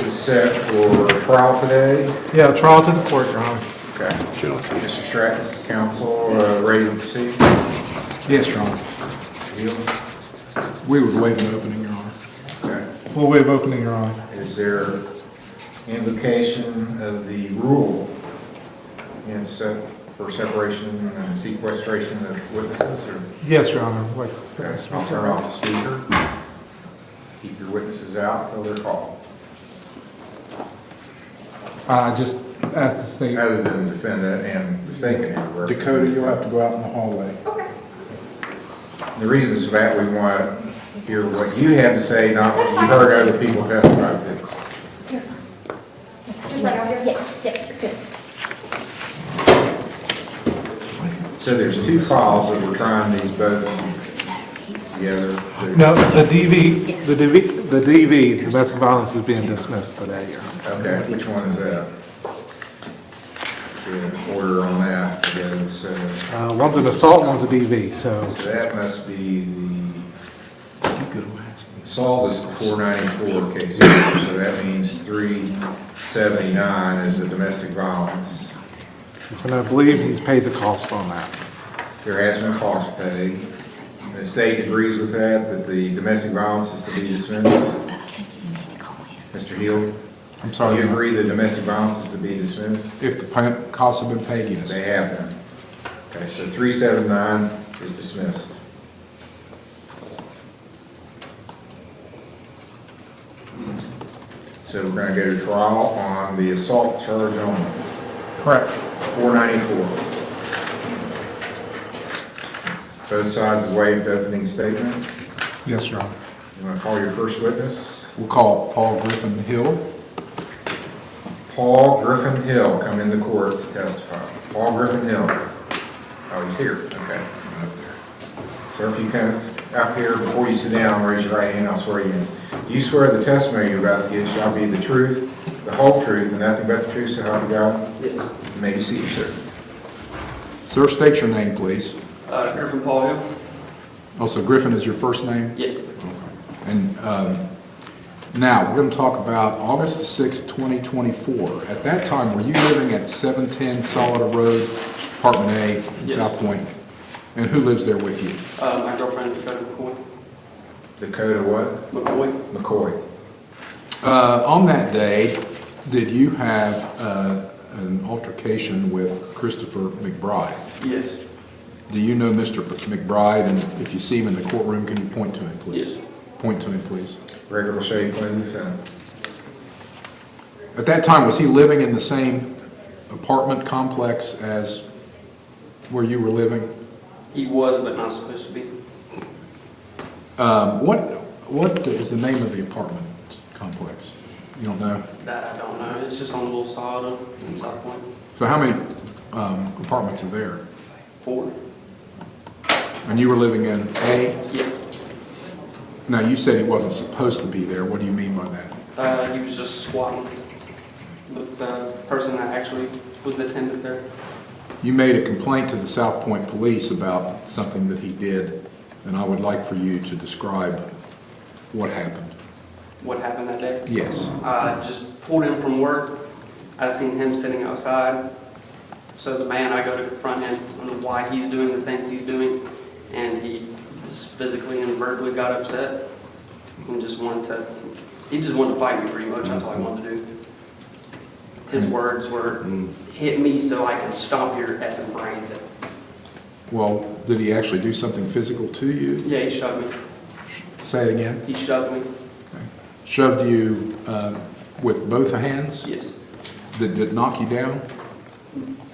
is set for trial today. Yeah, trial to the court, Your Honor. Okay. Mr. Stratton's counsel, ready to proceed? Yes, Your Honor. Hill? We would waive an opening, Your Honor. Okay. Full waive opening, Your Honor. Is there invocation of the rule in for separation and sequestration of witnesses? Or? Yes, Your Honor. Wait. Okay. I'll turn off the speaker. Keep your witnesses out until they're called. Just ask the state. Other than the defendant and the state can have a Dakota, you'll have to go out in the hallway. Okay. The reasons for that, we want to hear what you had to say, not what you heard other people testify to. You're fine. Just like out here? Yeah, good. So there's two files that we're trying these both together. No, the DV, domestic violence is being dismissed today, Your Honor. Okay, which one is that? The order on that together, so One's an assault, one's a DV, so. that must be the assault is the 494 case, so that means 379 is the domestic violence. And I believe he's paid the cost on that. There has been cost paid. The state agrees with that the domestic violence is to be dismissed. Mr. Hill? I'm sorry. Do you agree the domestic violence is to be dismissed? If the costs have been paid, yes. They have been. Okay, so 379 is dismissed. So we're going to go to trial on the assault charge only. Correct. 494. Both sides have waived opening statement. Yes, Your Honor. You want to call your first witness? We'll call Paul Griffin Hill. Paul Griffin Hill, come into court to testify. Paul Griffin Hill. Oh, he's here. Okay. Sir, if you come up here before you sit down, raise your right hand, I'll swear you in. Do you swear the testimony you're about to give shall be the truth, the whole truth, and nothing but the truth, so help you God? Yes. You may be seated, sir. Sir, state your name, please. Griffin Paul Hill? Also, Griffin is your first name? Yeah. And now, we're going to talk about August the 6th, 2024. At that time, were you living at 710 Solida Road, Apartment A, in Yes. South Point? And who lives there with you? My girlfriend, Dakota McCoy. Dakota what? McCoy? McCoy. On that day, did you have an altercation with Christopher McBride? Yes. Do you know Mr. McBride, and if you see him in the courtroom, can you point to him, please? Yes. Point to him, please. Record will show you pointing the defendant. At that time, was he living in the same apartment complex as where you were living? He was, but not supposed to be. What is the name of the apartment complex? You don't know? That I don't know. It's just on the little side in South Point. So how many apartments are there? 4. And you were living in A? Yeah. Now, you said he wasn't supposed to be there. What do you mean by that? He was just squatting with the person that actually was the attendant there. You made a complaint to the South Point Police about something that he did, and I would like for you to describe what happened. What happened that day? Yes. I just pulled in from work. I seen him sitting outside. So as a man, I go to confront him on why he's doing the things he's doing, and he just physically and verbally got upset and just wanted to fight me pretty much. That's all he wanted to do. His words were, hit me so I can stomp your effing brains out. Well, did he actually do something physical to you? Yeah, he shoved me. Say it again. He shoved me. Okay. Shoved you with both hands? Yes. Did it knock you down?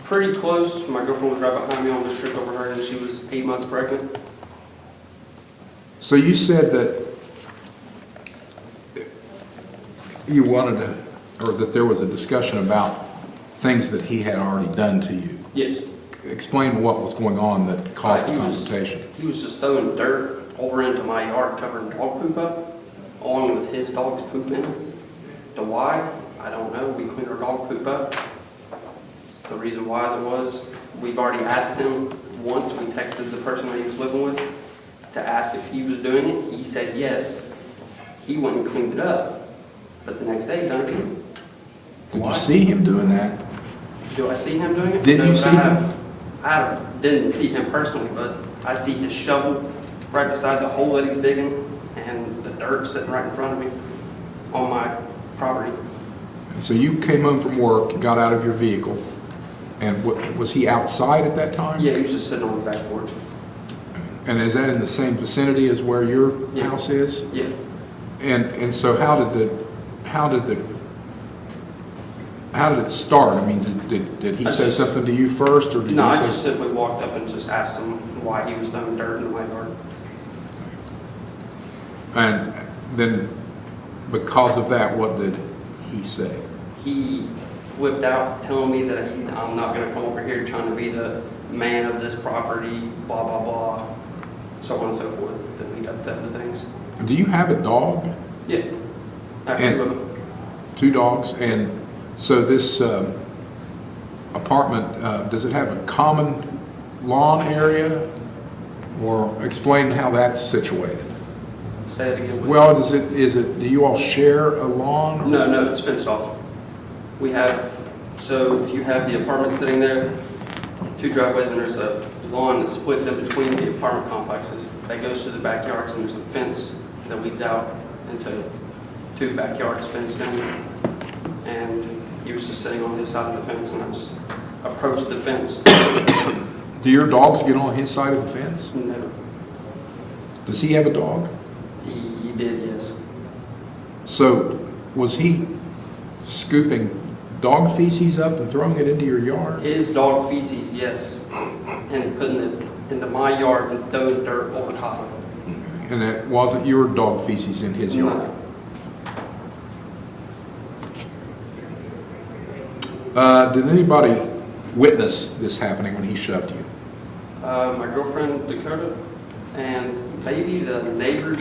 Pretty close. My girlfriend was right behind me. I almost tripped over her, and she was 8 months pregnant. So you said that you wanted to, or that there was a discussion about things that he had already done to you. Yes. Explain what was going on that caused the confrontation. He was just throwing dirt over into my yard, covering dog poop up, along with his dog's poop in it. The why? I don't know. We cleaned our dog poop up. The reason why there was, we've already asked him once. We texted the person that he was living with to ask if he was doing it. He said yes. He went and cleaned it up. But the next day, he done it again. Did Why? you see him doing that? Do I see him doing it? Did No, you but see him? I didn't see him personally, but I see his shovel right beside the hole that he's digging and the dirt sitting right in front of me on my property. So you came home from work, got out of your vehicle, and was he outside at that time? Yeah, he was just sitting on the back porch. And is that in the same vicinity as where your Yeah. house is? Yeah. And so how did it start? I mean, did he I say just- something to you first, or did No, you I say? just simply walked up and just asked him why he was throwing dirt in my yard. And then, because of that, what did he say? He flipped out, telling me that I'm not gonna come over here trying to be the man of this property, blah, blah, blah, so on and so forth, then we got to other things. Do you have a dog? Yeah. I have And- two of them. 2 dogs? And so this apartment, does it have a common lawn area? Or explain how that's situated? Say it again. please. Well, do you all share a lawn? or- No, it's fenced off. We have, so if you have the apartment sitting there, 2 driveways, and there's a lawn that splits in between the apartment complexes that goes to the backyards, and there's a fence that leads out into 2 backyards fenced in. And he was just sitting on his side of the fence, and I just approached the fence. Do your dogs get on his side of the fence? No, Does he have a dog? he did, yes. So was he scooping dog feces up and throwing it into your yard? His dog feces, yes, and putting it into my yard and throwing dirt over top of it. And it wasn't your dog feces in his yard? No. Did anybody witness this happening when he shoved you? My girlfriend Dakota, and maybe the neighbors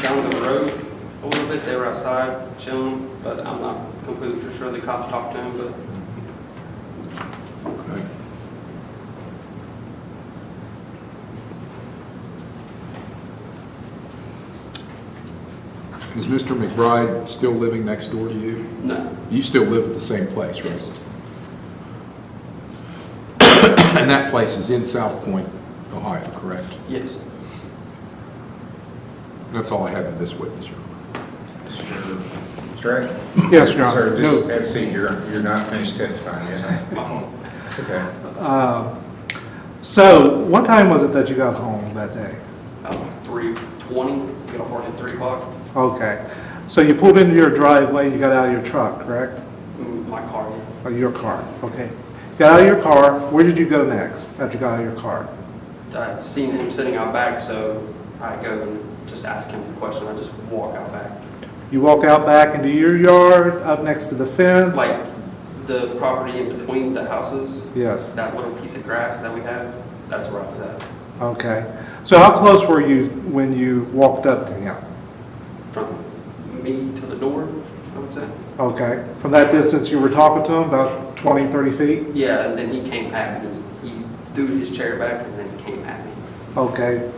down the road a little bit. They were outside chilling, but I'm not completely for sure. The cops talked to him, but Okay. Is Mr. McBride still living next door to you? no. You still live at the same place, right? Yes. And that place is in South Point, Ohio, correct? Yes. That's all I have of this witness, Your Honor. Mr. Ray? Yes, Your Honor. Sir, No. just have a seat. You're not finished testifying yet. My phone. Okay. So what time was it that you got home that day? 3:20. Get off work at 3 o'clock. Okay. So you pulled into your driveway, you got out of your truck, correct? My car. Oh, your car, okay. Got out of your car, where did you go next after you got out of your car? I'd seen him sitting out back, so I go and just ask him the question. I just walk out back. You walk out back into your yard, up next to the fence? Like the property in between the houses, Yes, that little piece of grass that we have, that's where I was at. okay. So how close were you when you walked up to him? From me to the door, I would say. Okay, from that distance you were talking to him, about 20, 30 feet? Yeah, and then he came at me. He threw his chair back and then he came at me. Okay,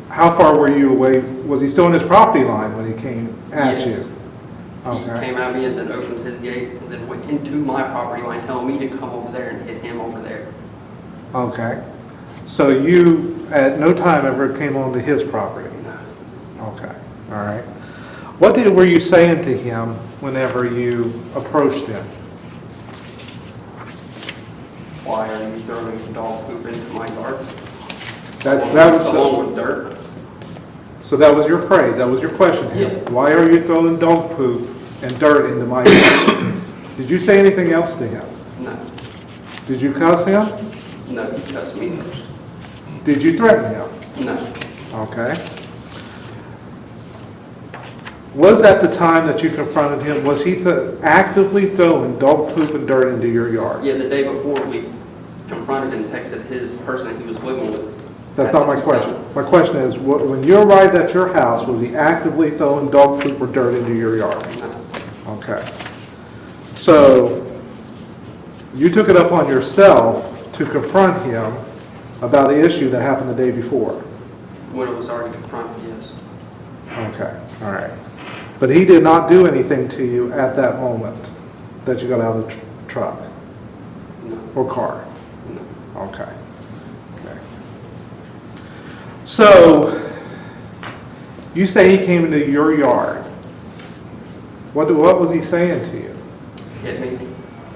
how far were you away? Was he still in his property line when he came at Yes. you? He Okay, came at me and then opened his gate and then went into my property line, telling me to come over there and hit him over there. okay. So you, at no time ever came onto his property? No. Okay, all right. What were you saying to him whenever you approached him? Why are you throwing dog poop into my yard? That was Along with dirt. So that was your phrase, that was your question to him? Yeah. Why are you throwing dog poop and dirt into my yard? Did you say anything else to him? No. Did you cuss him? No, he cussed me first. Did you threaten him? No. Okay. Was at the time that you confronted him, was he actively throwing dog poop and dirt into your yard? Yeah, the day before we confronted and texted his person he was living with. That's not my question. My question is, when you arrived at your house, was he actively throwing dog poop or dirt into your yard? No. Okay. So you took it up on yourself to confront him about the issue that happened the day before? When it was already confronted, yes. Okay, all right. But he did not do anything to you at that moment that you got out of the truck No, or car? no. Okay. Okay. So, you say he came into your yard. What was he saying to you? Hit me.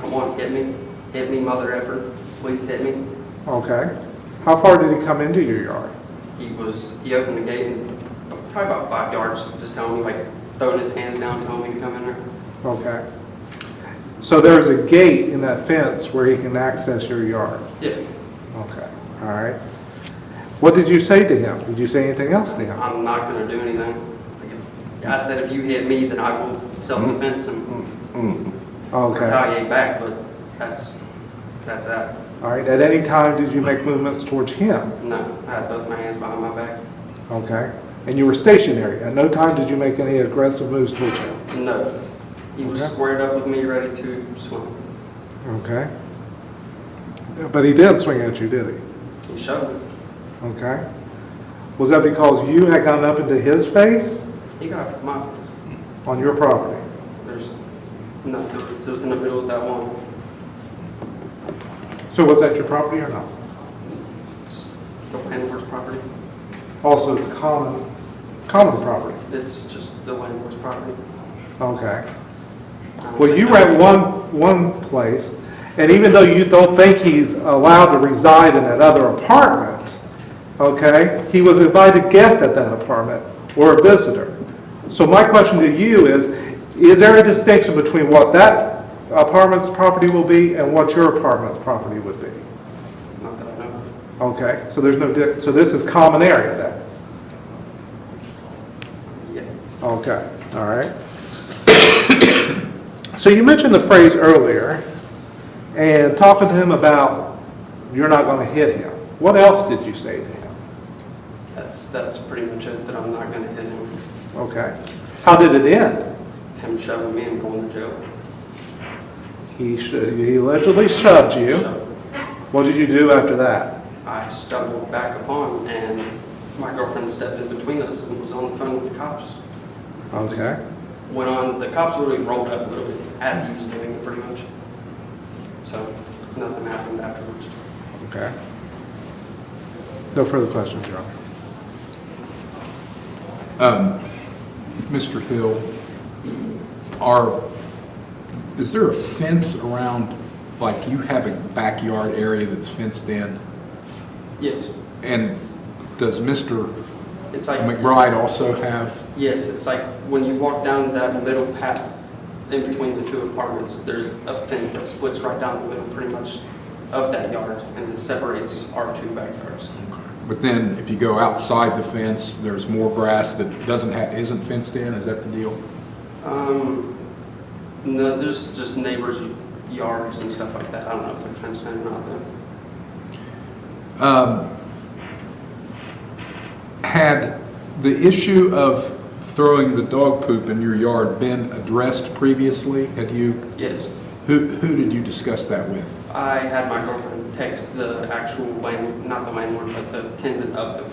Come on, hit me. Hit me, mother effer. Please hit me. Okay. How far did he come into your yard? He opened the gate and probably about 5 yards, just telling me, like, throwing his hands down, telling me to come in there. Okay. So there's a gate in that fence where he can access your yard? Yeah. Okay. All right. What did you say to him? Did you say anything else to him? I'm not going to do anything. I said if you hit me, then I will self-defense and Okay. retaliate back, but that's that. All right. At any time, did you make movements towards him? No, I had both my hands behind my back. Okay. And you were stationary. At no time did you make any aggressive moves towards him? No. He was Okay. squared up with me, ready to swim. Okay. But he did swing at you, did he? He shoved me. Okay. Was that because you had gotten up into his face He got up my face. on your property? No, it was in the middle of that one. So was that your property or not? It's the landlord's property. Also, it's common property. It's just the landlord's property. Okay. I don't Well, think you that- rent one place, and even though you don't think he's allowed to reside in that other apartment, okay, he was an invited guest at that apartment or a visitor. So my question to you is there a distinction between what that apartment's property will be and what your apartment's property would be? Not that I know of. Okay, so there's so this is common area then? Yeah. Okay, all right. So you mentioned the phrase earlier, and talking to him about you're not going to hit him. What else did you say to him? That's pretty much it, that I'm not going to hit him. Okay. How did it end? Him shoving me and going to jail. He allegedly shoved you. So What did you do after that? I stumbled back upon, and my girlfriend stepped in between us and was on the phone with the cops. Okay. The cops really rolled up a little bit as he was doing it, pretty much. So nothing happened afterwards. Okay. No further questions, Your Honor. Mr. Hill, is there a fence around, like you have a backyard area that's fenced in? Yes. And does Mr. It's like McBride also have? Yes, it's like when you walk down that middle path in between the two apartments, there's a fence that splits right down the middle pretty much of that yard, and it separates our two backyards. But then if you go outside the fence, there's more grass that isn't fenced in, is that the deal? No, there's just neighbors' yards and stuff like that. I don't know if they're fenced in or not though. Had the issue of throwing the dog poop in your yard been addressed previously? Yes. Who did you discuss that with? I had my girlfriend text the actual not the landlord, but the tenant of the,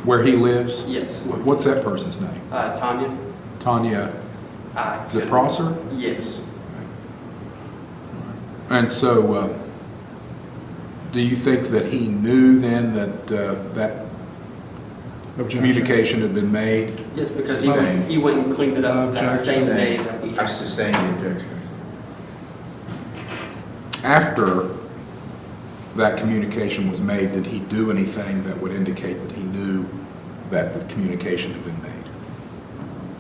Where he lives? yes, What's that person's name? Tanya. Tanya, is it Prosser? Yes. And so, do you think that he knew then that that communication had been made? Yes, because Sustained. he went and cleaned it up that Objection. same day that we I had. sustain the objections. After that communication was made, did he do anything that would indicate that he knew that the communication had been made?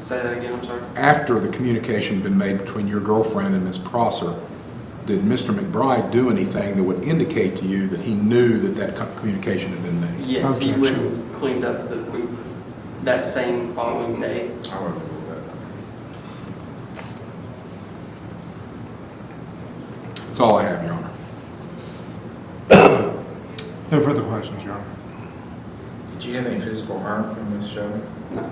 Say that again, I'm sorry. After the communication had been made between your girlfriend and Ms. Prosser, did Mr. McBride do anything that would indicate to you that he knew that that communication had been made? Yes, he went Objection. and cleaned up the poop that same following day. I would rule That's all I have, Your Honor. No further questions, Your Honor. that. Did you have any physical harm from this shoving? No.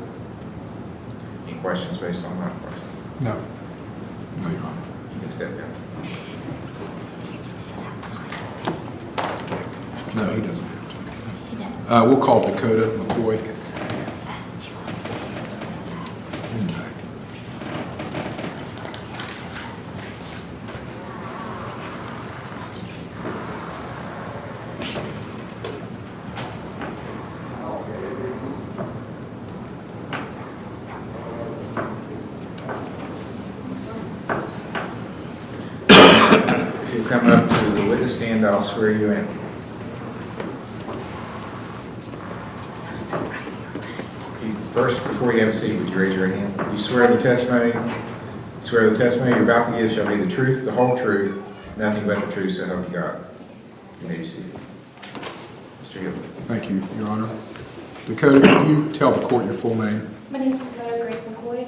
Any questions based on my question? No. No, Your Honor. You can step down. No, he doesn't have He did. to. We'll call Dakota McCoy. She wants to. you'll come up to the witness stand, I'll swear you in. First, before you have a seat, would you raise your right hand? You swear the testimony you're about to give shall be the truth, the whole truth, nothing but the truth, so help you God. You may be seated. Mr. Hill. Thank you, Your Honor. Dakota, can you tell the court your full name? My name is Dakota Grace McCoy.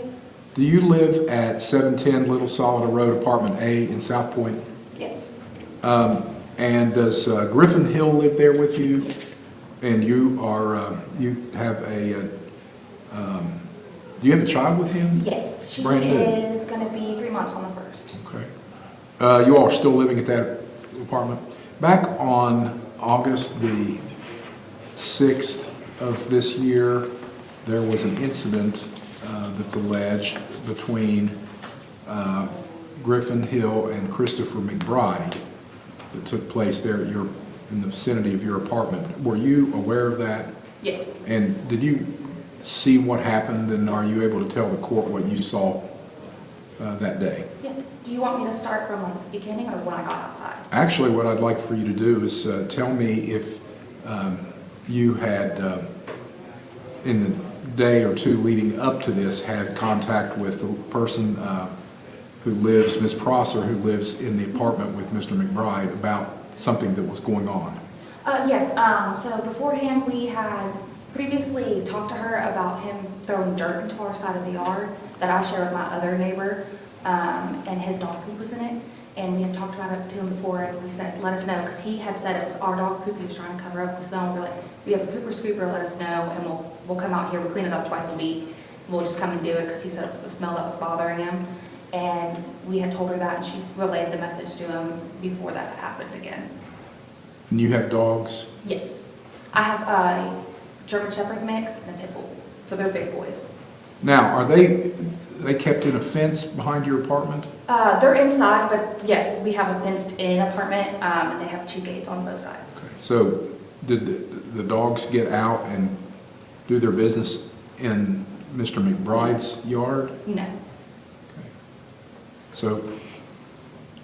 Do you live at 710 Little Solid Road, Apartment A in South Point? Yes. And does Griffin Hill live there with you? Yes. And you are, you have a, do you have a child with him? Yes. She Brand new. is going to be 3 months on the 1st. Okay. You all are still living at that apartment? Back on August the 6th of this year, there was an incident that's alleged between Griffin Hill and Christopher McBride that took place there at in the vicinity of your apartment. Were you aware of that? Yes. And did you see what happened, and are you able to tell the court what you saw that day? Yeah. Do you want me to start from the beginning or when I got outside? Actually, what I'd like for you to do is tell me if you had, in the day or two leading up to this, had contact with the person who lives, Ms. Prosser, who lives in the apartment with Mr. McBride about something that was going on. Yes. So beforehand, we had previously talked to her about him throwing dirt into our side of the yard that I share with my other neighbor, and his dog poop was in it. And we had talked about it to him before, and we said, let us know, because he had said it was our dog poop. He was trying to cover up the smell. We're like, if you have a pooper scooper, let us know, and we'll come out here. We clean it up twice a week. We'll just come and do it, because he said it was the smell that was bothering him. And we had told her that, and she relayed the message to him before that happened again. And you have dogs? Yes. I have a German Shepherd mix and a Pit Bull, so they're big boys. Now, are they kept in a fence behind your apartment? They're inside, but yes, we have a fenced-in apartment, and they have 2 gates on both sides. Okay. So did the dogs get out and do their business in Mr. McBride's yard? No. Okay. So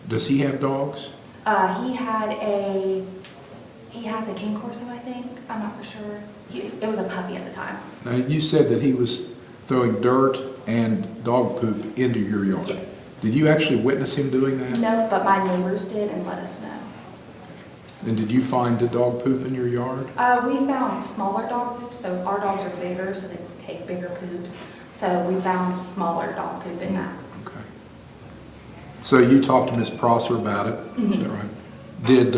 does he have dogs? He has a King Corso, I think. I'm not for sure. It was a puppy at the time. Now, you said that he was throwing dirt and dog poop into your yard. Yes. Did you actually witness him doing that? No, but my neighbors did and let us know. And did you find the dog poop in your yard? We found smaller dog poops, so our dogs are bigger, so they take bigger poops. So we found smaller dog poop in that. Okay. So you talked to Ms. Prosser about it, is that right? Did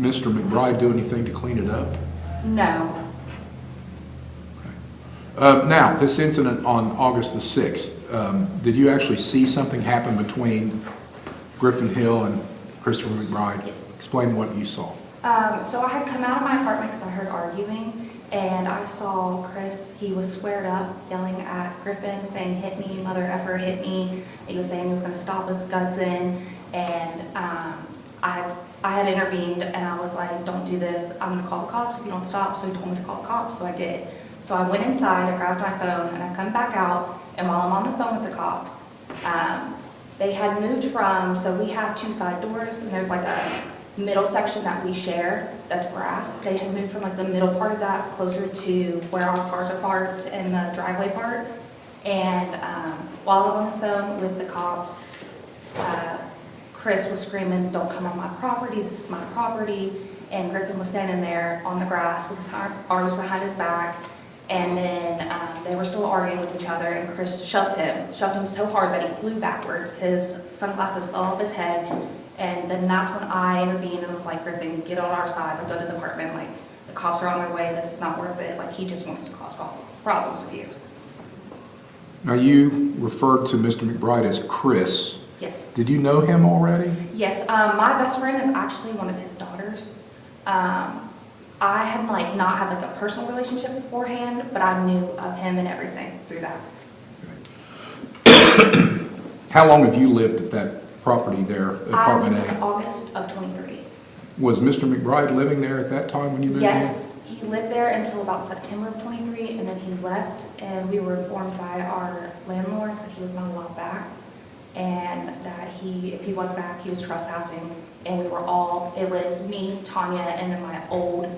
Mr. McBride do anything to clean it up? No. Now, this incident on August the 6th, did you actually see something happen between Griffin Hill and Christopher McBride? Yes. Explain what you saw. So I had come out of my apartment because I heard arguing, and I saw Chris. He was squared up, yelling at Griffin, saying, hit me, mother effer, hit me. He was saying he was going to stop his guts in, and I had intervened, and I was like, don't do this. I'm going to call the cops if you don't stop. So he told me to call the cops, so I did. So I went inside, I grabbed my phone, and I come back out, and while I'm on the phone with the cops, they had moved from, so we have 2 side doors, and there's like a middle section that we share that's grass. They had moved from like the middle part of that closer to where our cars are parked and the driveway part. And while I was on the phone with the cops, Chris was screaming, don't come on my property, this is my property. And Griffin was standing there on the grass with his arms behind his back. And then they were still arguing with each other, and Chris shoved him so hard that he flew backwards. His sunglasses fell off his head, and then that's when I intervened and was like, Griffin, get on our side, like, go to the apartment, like, the cops are on their way, this is not worth it, like, he just wants to cause problems with you. Now, you referred to Mr. McBride as Chris. Yes. Did you know him already? Yes, my best friend is actually one of his daughters. I had not had a personal relationship beforehand, but I knew of him and everything through that. How long have you lived at that property there, apartment I lived in A? August of 23. Was Mr. McBride living there at that time when you moved in? Yes, he lived there until about September of 23, and then he left, and we were informed by our landlords that he was not allowed back. and that if he wasn't back, he was trespassing. And it was me, Tanya, and then my old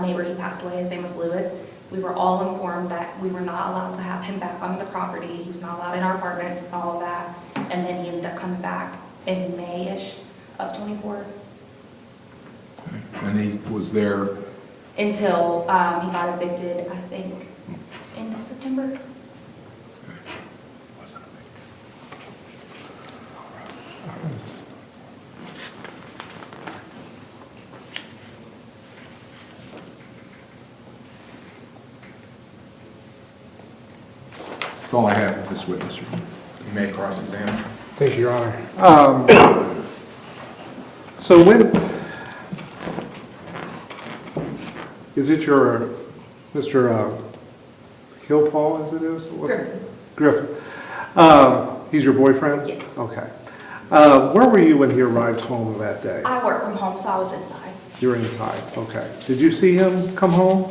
neighbor, he passed away, his name was Lewis. We were all informed that we were not allowed to have him back on the property. He was not allowed in our apartments and all of that. And then he ended up coming back in May-ish of 24. And he was there, Until he got evicted, I think, end of September. that's all I have with this witness. You may cross-examine. Thank you, Your Honor. So is it your, Mr. Hillpaul, Griffin? He's your boyfriend? Yes. Okay. Where were you when he arrived home that day? I work from home, so I was inside. You were inside, okay. Did you see him come home?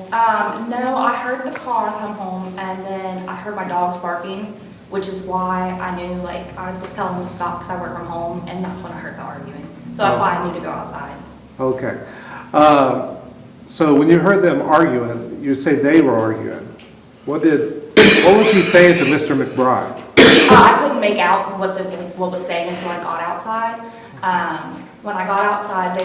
No, I heard the car come home, and then I heard my dogs barking, which is why I knew, I was telling him to stop because I work from home, and that's when I heard the arguing. So that's why I knew to go outside. Okay. So when you heard them arguing, you say they were arguing. What was he saying to Mr. McBride? I couldn't make out what was saying until I got outside. When I got outside,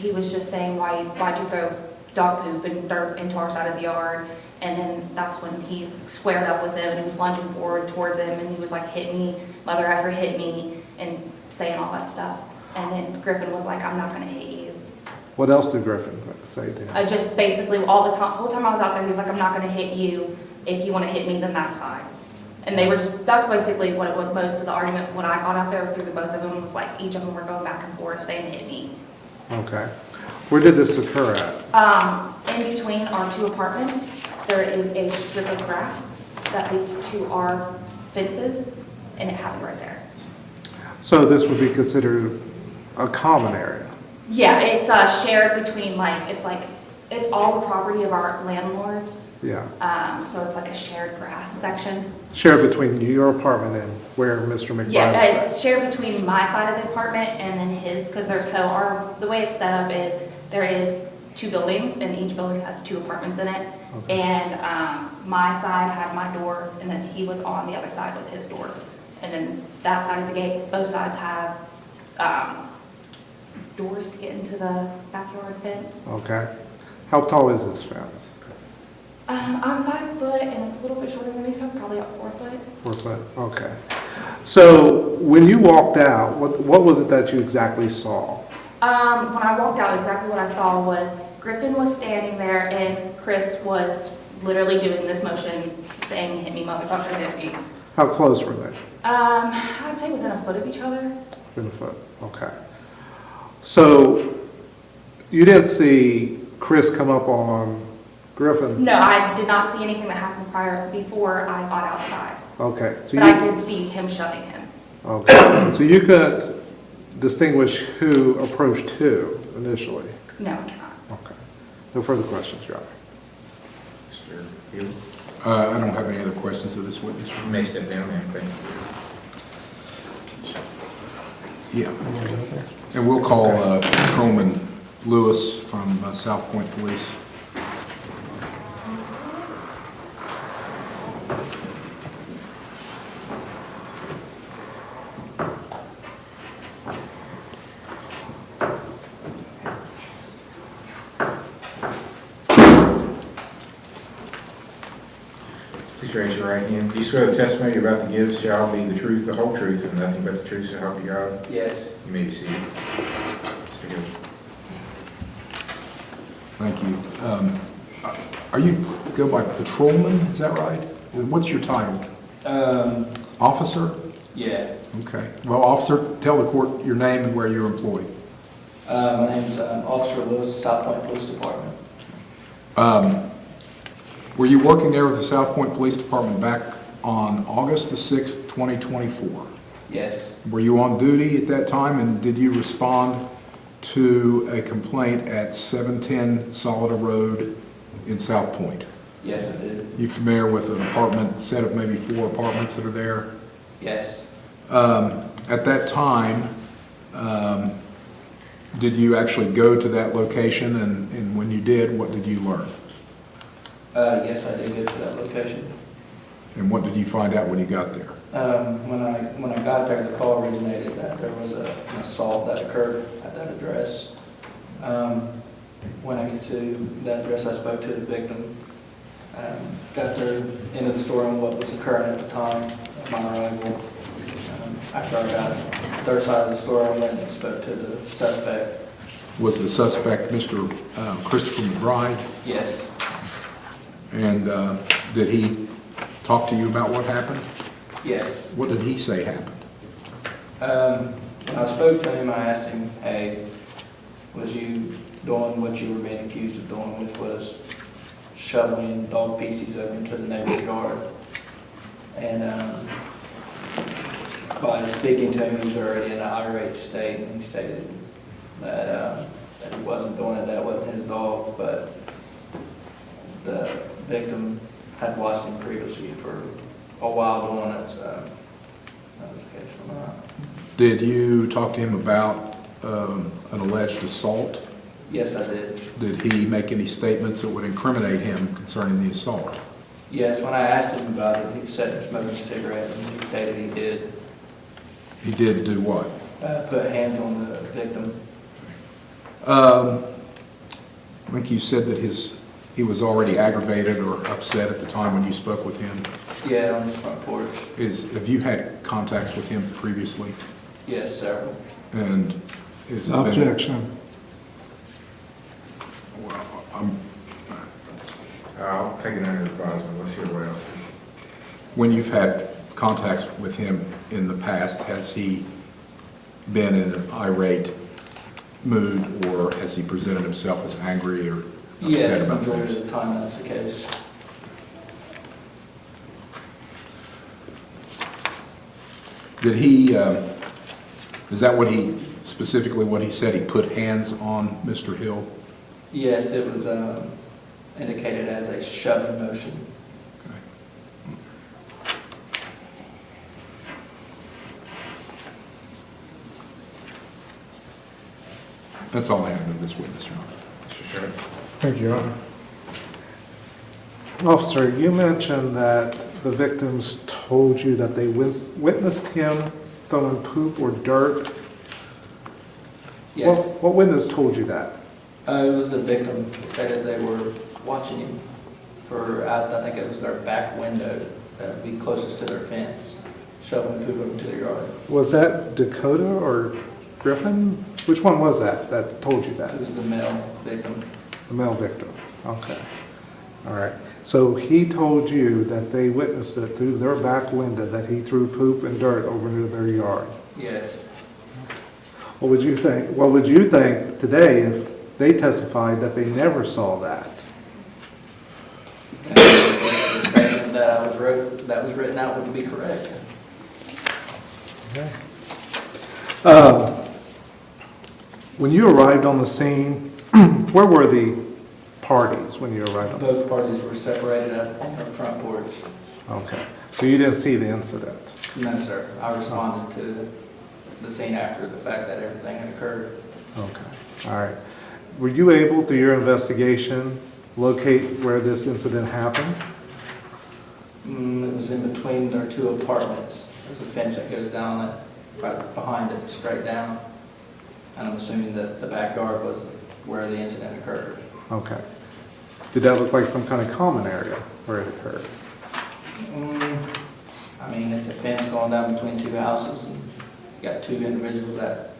he was just saying, why'd you throw dog poop and dirt into our side of the yard? And then that's when he squared up with him, and he was lunging forward towards him, and he was like, hit me, mother effer, hit me, and saying all that stuff. And then Griffin was like, I'm not gonna hit you. What else did Griffin say to him? Just basically whole time I was out there, he was like, I'm not gonna hit you. If you wanna hit me, then that's fine. And that's basically what it was. Most of the argument when I got out there through the both of them was like, each of them were going back and forth saying hit me. Okay. Where did this occur at? In between our two apartments, there is a strip of grass that leads to our fences, and it happened right there. So this would be considered a common area? Yeah, it's shared between it's all the property of our landlords. Yeah. So it's like a shared grass section. Shared between your apartment and where Mr. McBride Yeah, was it's shared between my side of the apartment and then his, because the way it's set up is there is two buildings, and each building has two apartments in it. Okay. And my side had my door, and then he was on the other side with his door. And then that side of the gate, both sides have doors to get into the backyard fence. Okay. How tall is this fence? I'm 5 foot, and it's a little bit shorter than me, so I'm probably up 4 foot. 4 foot, okay. So when you walked out, what was it that you exactly saw? When I walked out, exactly what I saw was Griffin was standing there, and Chris was literally doing this motion, saying, hit me, motherfucker, hit me. How close were they? I'd say within a foot of each other. Within a foot, okay. So you didn't see Chris come up on Griffin? No, I did not see anything that happened before I got outside. Okay. So but I did see him shoving him. Okay. So you could distinguish who approached who initially? No, I cannot. Okay. No further questions, Your Honor. Mr. Hill, I don't have any other questions of this witness. you may step down now, thank you. Yeah. And we'll call Patrolman Lewis from South Point Police. Please raise your right hand. Do you swear the testimony you're about to give shall be the truth, the whole truth, and nothing but the truth, so help you God? Yes. You may be seated. Mr. Hill. Thank you. Are you go by patrolman, is that right? What's your title? Officer? Yeah. Okay. Well, officer, tell the court your name and where you're employed. My name's Officer Lewis, South Point Police Department. Were you working there with the South Point Police Department back on August the 6th, 2024? Yes. Were you on duty at that time, and did you respond to a complaint at 710 Solida Road in South Point? Yes, I did. You familiar with an apartment, set of maybe 4 apartments that are there? Yes. At that time, did you actually go to that location, and when you did, what did you learn? Yes, I did go to that location. And what did you find out when you got there? When I got there, the call originated that there was an assault that occurred at that address. When I get to that address, I spoke to the victim. Got there into the story on what was occurring at the time of my arrival. After I got their side of the story, I went and spoke to the suspect. Was the suspect Mr. Christopher McBride? Yes. And did he talk to you about what happened? Yes. What did he say happened? When I spoke to him, I asked him, hey, was you doing what you were being accused of doing, which was shoveling dog feces over into the neighbor's yard? And by speaking to him, he was already in an irate state, and he stated that he wasn't doing it, that wasn't his dog, but the victim had watched him previously for a while doing it, so that was the case for that. Did you talk to him about an alleged assault? Yes, I did. Did he make any statements that would incriminate him concerning the assault? Yes, when I asked him about it, he said smoking a cigarette, and he stated he did. He did do what? Put hands on the victim. I think you said that he was already aggravated or upset at the time when you spoke with him. Yeah, on his front porch. Have you had contacts with him previously? Yes, several. And is it been? Objection. Well, I'll take it under advisement. Let's hear what else. when you've had contacts with him in the past, has he been in an irate mood, or has he presented himself as angry or upset Yes, about majority things? of the time that's the case. Did he, is that what he, specifically what he said, he put hands on Mr. Hill? Yes, it was indicated as a shoving motion. Okay. That's all I have of this witness, Your Honor. Mr. Sheriff. Thank you, Your Honor. Officer, you mentioned that the victims told you that they witnessed him throwing poop or dirt. Yes. What witness told you that? It was the victim stated they were watching him for, I think it was their back window that would be closest to their fence, shoveling poop over to their yard. Was that Dakota or Griffin? Which one was that told you that? It was the male victim. The male victim. Okay. All right. So he told you that they witnessed it through their back window, that he threw poop and dirt over into their yard. Yes. What would you think? What would you think today if they testified that they never saw that? And the statement that was written out would be correct. Okay. When you arrived on the scene, where were the parties when you arrived on the Both parties were separated on their front porch. Okay. So you didn't see the incident? No, sir. I responded to the scene after the fact that everything had occurred. Okay. All right. Were you able, through your investigation, locate where this incident happened? It was in between their two apartments. There's a fence that goes down it, right behind it, straight down. And I'm assuming that the backyard was where the incident occurred. Okay. Did that look like some kind of common area where it occurred? I mean, it's a fence going down between two houses, and you got two individuals that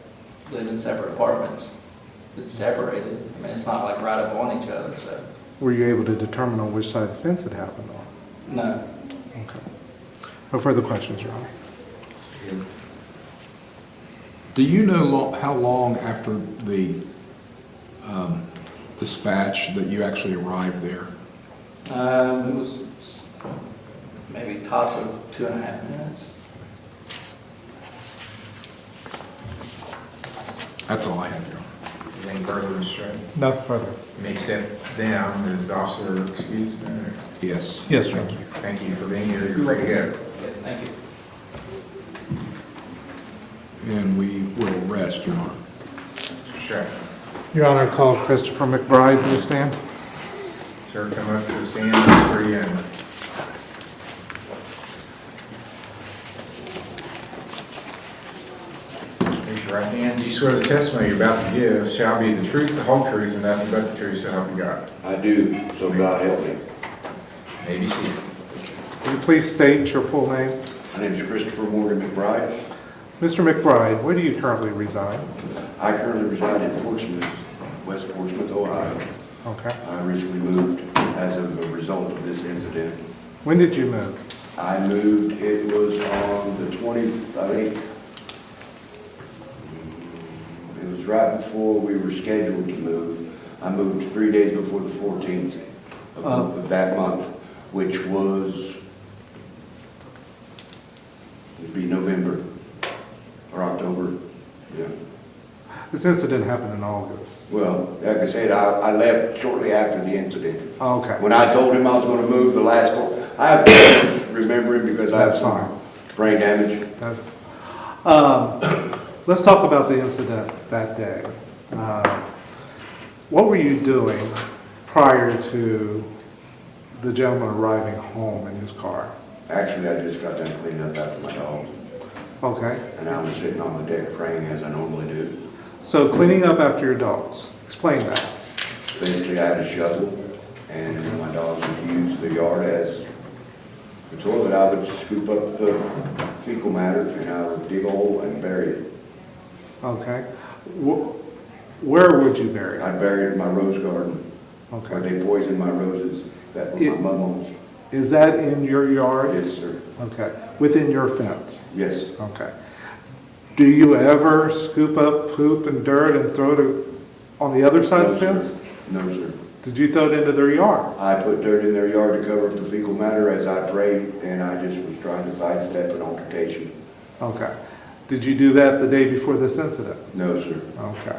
live in separate apartments. It's separated. I mean, it's not like right up on each other, so. Were you able to determine on which side of the fence it happened on? No. Okay. No further questions, Your Honor. Do you know how long after the dispatch that you actually arrived there? It was maybe tops of 2.5 minutes. That's all I have, Your Honor. Anything further, Mr. Sheriff? Nothing further. You may sit down. Is the officer excused? Yes. Yes, sir. Thank you. Thank you for being here. You're free to go. Yeah, thank you. and we will rest, Your Honor. Mr. Shaq. Your Honor, call Christopher McBride to the stand. Sir, come up to the stand, I swear you in. Raise your right hand. Do you swear the testimony you're about to give shall be the truth, the whole truth, and nothing but the truth, so help you God? I do, so God help me. May be seated. Will you please state your full name? My name is Christopher Morgan McBride. Mr. McBride, where do you currently reside? I currently reside in Portsmouth, West Portsmouth, Ohio. Okay. I recently moved as a result of this incident. When did you move? I moved, it was on the 20th, I think, it was right before we were scheduled to move. I moved 3 days before the 14th of that month, which was, it'd be November or October, yeah. This incident happened in August. Well, like I said, I left shortly after the incident. Okay. When I told him I was going to move the last, I have to remember him because I have That's some fine. brain damage. That's, let's talk about the incident that day. What were you doing prior to the gentleman arriving home in his car? Actually, I just got done cleaning up after my dog, Okay. and I was sitting on the deck praying as I normally do. So cleaning up after your dogs. Explain that. Basically, I had a shovel, and when my dogs would use the yard as the toilet, I would scoop up the fecal matter, and I would dig a hole and bury it. Okay. Where would you bury it? I buried it in my rose garden, where Okay. they poisoned my roses that were my mumos. Is that in your yard? Yes, sir. Okay. Within your fence? Yes. Okay. Do you ever scoop up poop and dirt and throw it on the other side of the No, fence? sir. No, sir. Did you throw it into their yard? I put dirt in their yard to cover up the fecal matter as I prayed, and I just was trying to sidestep an altercation. Okay. Did you do that the day before this incident? No, sir. Okay.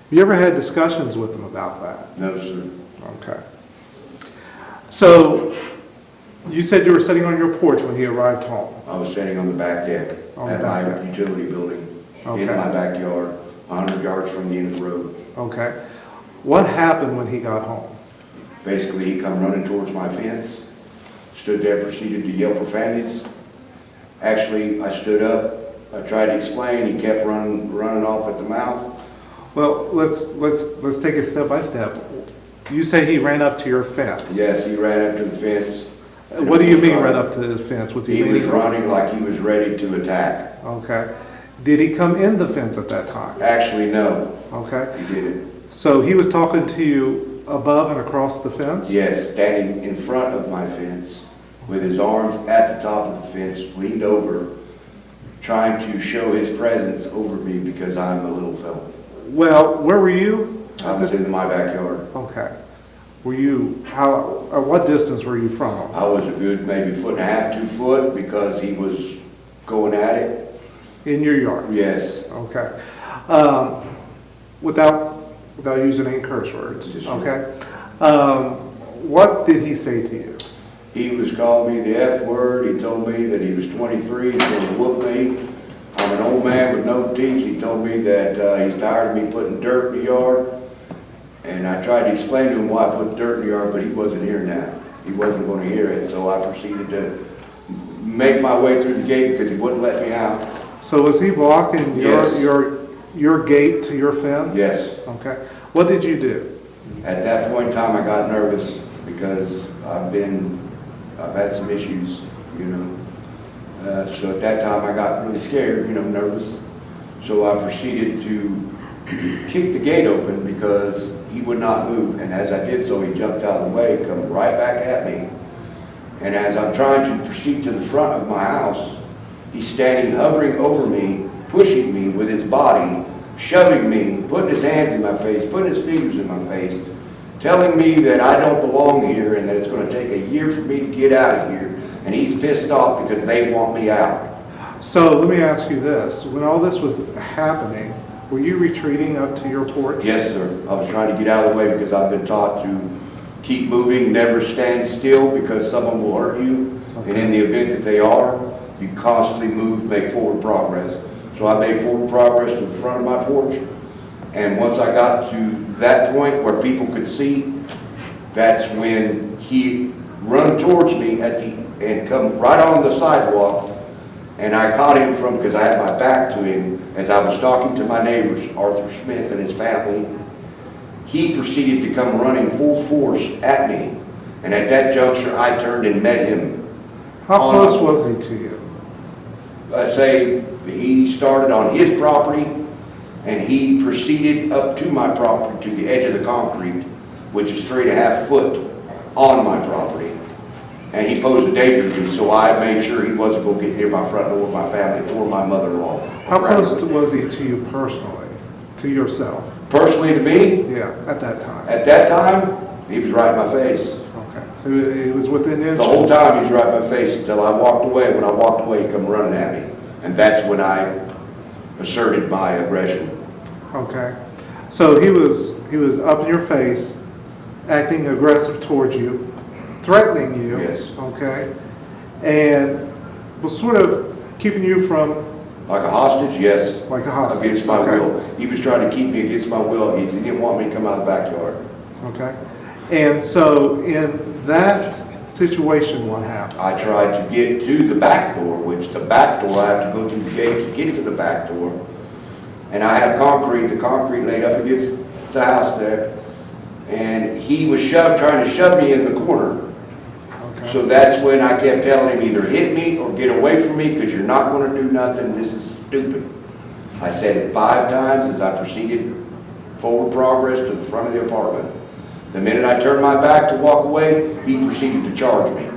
You ever had discussions with them about that? No, sir. Okay. So, you said you were sitting on your porch when he arrived home. I was sitting on the back deck On the at back my deck. utility building Okay. in my backyard, 100 yards from the end of the road. Okay. What happened when he got home? Basically, he come running towards my fence, stood there, proceeded to yell profanities. Actually, I stood up, I tried to explain, he kept running off at the mouth. Well, let's take it step by step. You say he ran up to your fence. Yes, he ran up to the fence. What do you mean ran up to his fence? Was he He was leaning? running like he was ready to attack. Okay. Did he come in the fence at that time? Actually, no, Okay. he didn't. So he was talking to you above and across the fence? Yes, standing in front of my fence with his arms at the top of the fence, leaned over, trying to show his presence over me because I'm a little fella. Well, where were you? I was in my backyard. Okay. Were you, at what distance were you from him? I was a good maybe 1.5 to 2 foot because he was going at it. In your yard? Yes. Okay. Without using any curse words, Yes, sir. okay? What did he say to you? He was calling me the F word. He told me that he was 23, he's going to whoop me. I'm an old man with no teeth. He told me that he's tired of me putting dirt in the yard. And I tried to explain to him why I put dirt in the yard, but he wasn't hearing that. He wasn't going to hear it, so I proceeded to make my way through the gate because he wouldn't let me out. So was he blocking Yes. your gate to your fence? Yes. Okay. What did you do? At that point in time, I got nervous because I've had some issues, you know. So at that time, I got really scared, you know, nervous. So I proceeded to kick the gate open because he would not move. And as I did so, he jumped out of the way, coming right back at me. And as I'm trying to proceed to the front of my house, he's standing, hovering over me, pushing me with his body, shoving me, putting his hands in my face, putting his fingers in my face, telling me that I don't belong here and that it's going to take a year for me to get out of here. And he's pissed off because they want me out. So let me ask you this. When all this was happening, were you retreating up to your porch? Yes, sir. I was trying to get out of the way because I've been taught to keep moving, never stand still because someone will hurt you. And in the event that they are, you constantly move, make forward progress. So I made forward progress to the front of my porch, and once I got to that point where people could see, that's when he run towards me and come right on the sidewalk, and I caught him because I had my back to him as I was talking to my neighbors, Arthur Smith and his family. He proceeded to come running full force at me, and at that juncture I turned and met him. How close was he to you? I say he started on his property, and he proceeded up to my property to the edge of the concrete, which is 3.5 foot on my property. And he posed a danger to me, so I made sure he wasn't going to get near my front door, my family, or my mother-in-law. How close was he to you personally, to yourself? Personally to me, Yeah, at that time. at that time, he was right in my face. Okay, so he was within inches? The whole time he was right in my face until I walked away. When I walked away, he come running at me. And that's when I asserted my aggression. Okay, so he was up in your face, acting aggressive towards you, threatening you. Yes. Okay, and was sort of keeping you from, Like a hostage, yes. like a hostage. Against my Okay. will. He was trying to keep me against my will. He didn't want me to come out of the backyard. Okay, and so in that situation, what happened? I tried to get to the back door, which the back door, I have to go through the gate to get to the back door. And I have the concrete laid up against the house there. And he was trying to shove me in the corner. Okay. So that's when I kept telling him, either hit me or get away from me, because you're not going to do nothing. This is stupid. I said it 5 times as I proceeded forward progress to the front of the apartment. The minute I turned my back to walk away, he proceeded to charge me.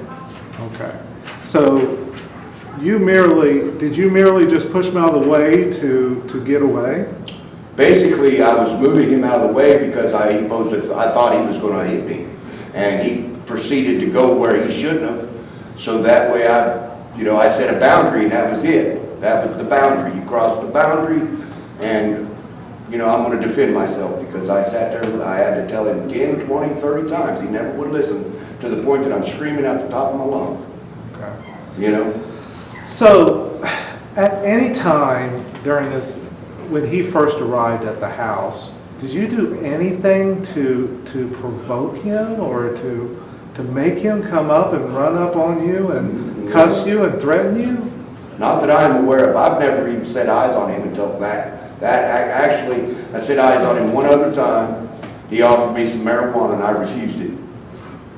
Okay, so did you merely just push him out of the way to get away? Basically, I was moving him out of the way because I thought he was going to hit me. And he proceeded to go where he shouldn't have. So that way I set a boundary, and that was it. That was the boundary. You crossed the boundary, and I'm going to defend myself, because I sat there and I had to tell him 10, 20, 30 times. He never would listen, to the point that I'm screaming at the top of my lungs. Okay. So, at any time during this, when he first arrived at the house, did you do anything to provoke him or to make him come up and run up on you and cuss you and threaten you? Not that I'm aware of. I've never even set eyes on him until actually, I set eyes on him one other time. He offered me some marijuana, and I refused it,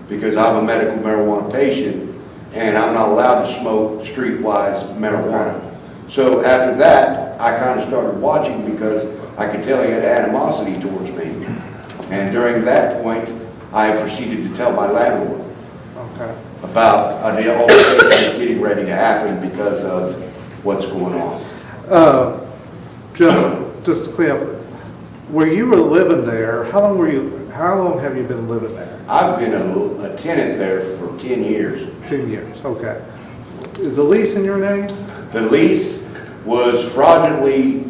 because I'm a medical marijuana patient, and I'm not allowed to smoke streetwise marijuana. So after that, I kind of started watching, because I could tell he had animosity towards me. And during that point, I proceeded to tell my landlord Okay. about an altercation getting ready to happen because of what's going on. Just to clear up, where you were living there, how long have you been living there? I've been a tenant there for 10 years. 10 years, okay. Is the lease in your name? The lease was fraudulently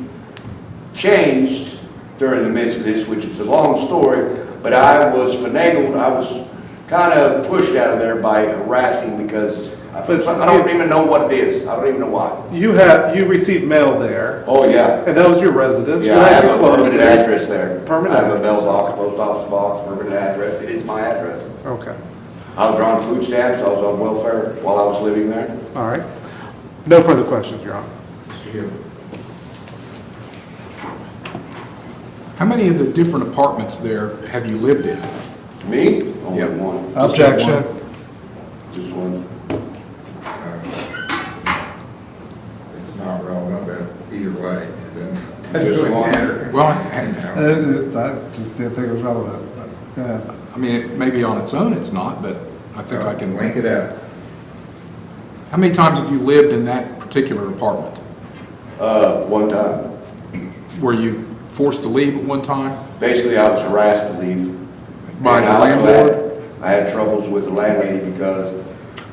changed during the midst of this, which is a long story, but I was finagled. I was kind of pushed out of there by harassing, because I don't even know what it is. I don't even know why. You received mail there, Oh, yeah. and that was your residence? Yeah, You I had have a your clothes permanent there? address there. Permanent I have a address. mailbox, post office box, permanent address. It is my address. Okay, I was drawing food stamps. I was on welfare while I was living there. all right. No further questions, Your Honor. Mr. Hill. How many of the different apartments there have you lived in? Me? Only Yeah. one. Objection. Just one. It's not relevant, but either way, it doesn't Just really one. matter. Well, I just didn't think it was relevant. Go ahead. I mean, it maybe on its own it's not, but I think I can. Link it up. How many times have you lived in that particular apartment? One time. Were you forced to leave at one time? Basically, I was harassed to leave. By And the I also landlord? I had troubles with the landlady, because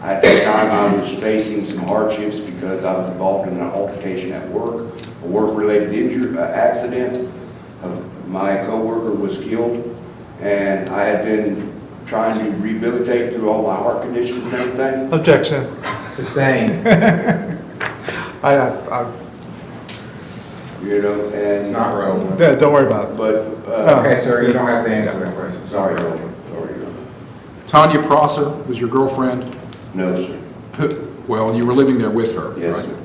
at that time I was facing some hardships, because I was involved in an altercation at work, a work-related injury, accident. My coworker was killed, and I had been trying to rehabilitate through all my heart conditions and everything. Objection. Sustained. You know, and. It's not relevant. Yeah, don't worry about it. But, Okay, sir, you don't have to answer that question. sorry, sorry. Tanya Prosser was your girlfriend? No, sir. Well, you were living there with her, Yes, right? sir.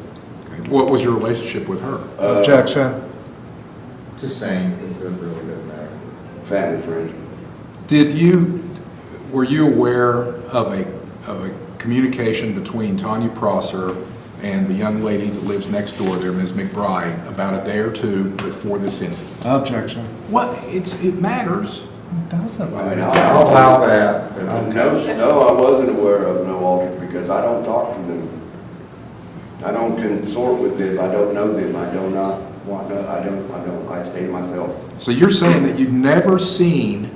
Okay. What was your relationship with her? Objection. Sustained, it really doesn't matter. Family friend. Were you aware of a communication between Tanya Prosser and the young lady that lives next door there, Ms. McBride, about a day or two before this incident? Objection. What? It matters. It doesn't I mean, matter. I'll allow that. No, I wasn't aware of no alter because I don't talk to them. I don't consort with them. I don't know them. I do not want to, I stay to myself. So you're saying that you've never seen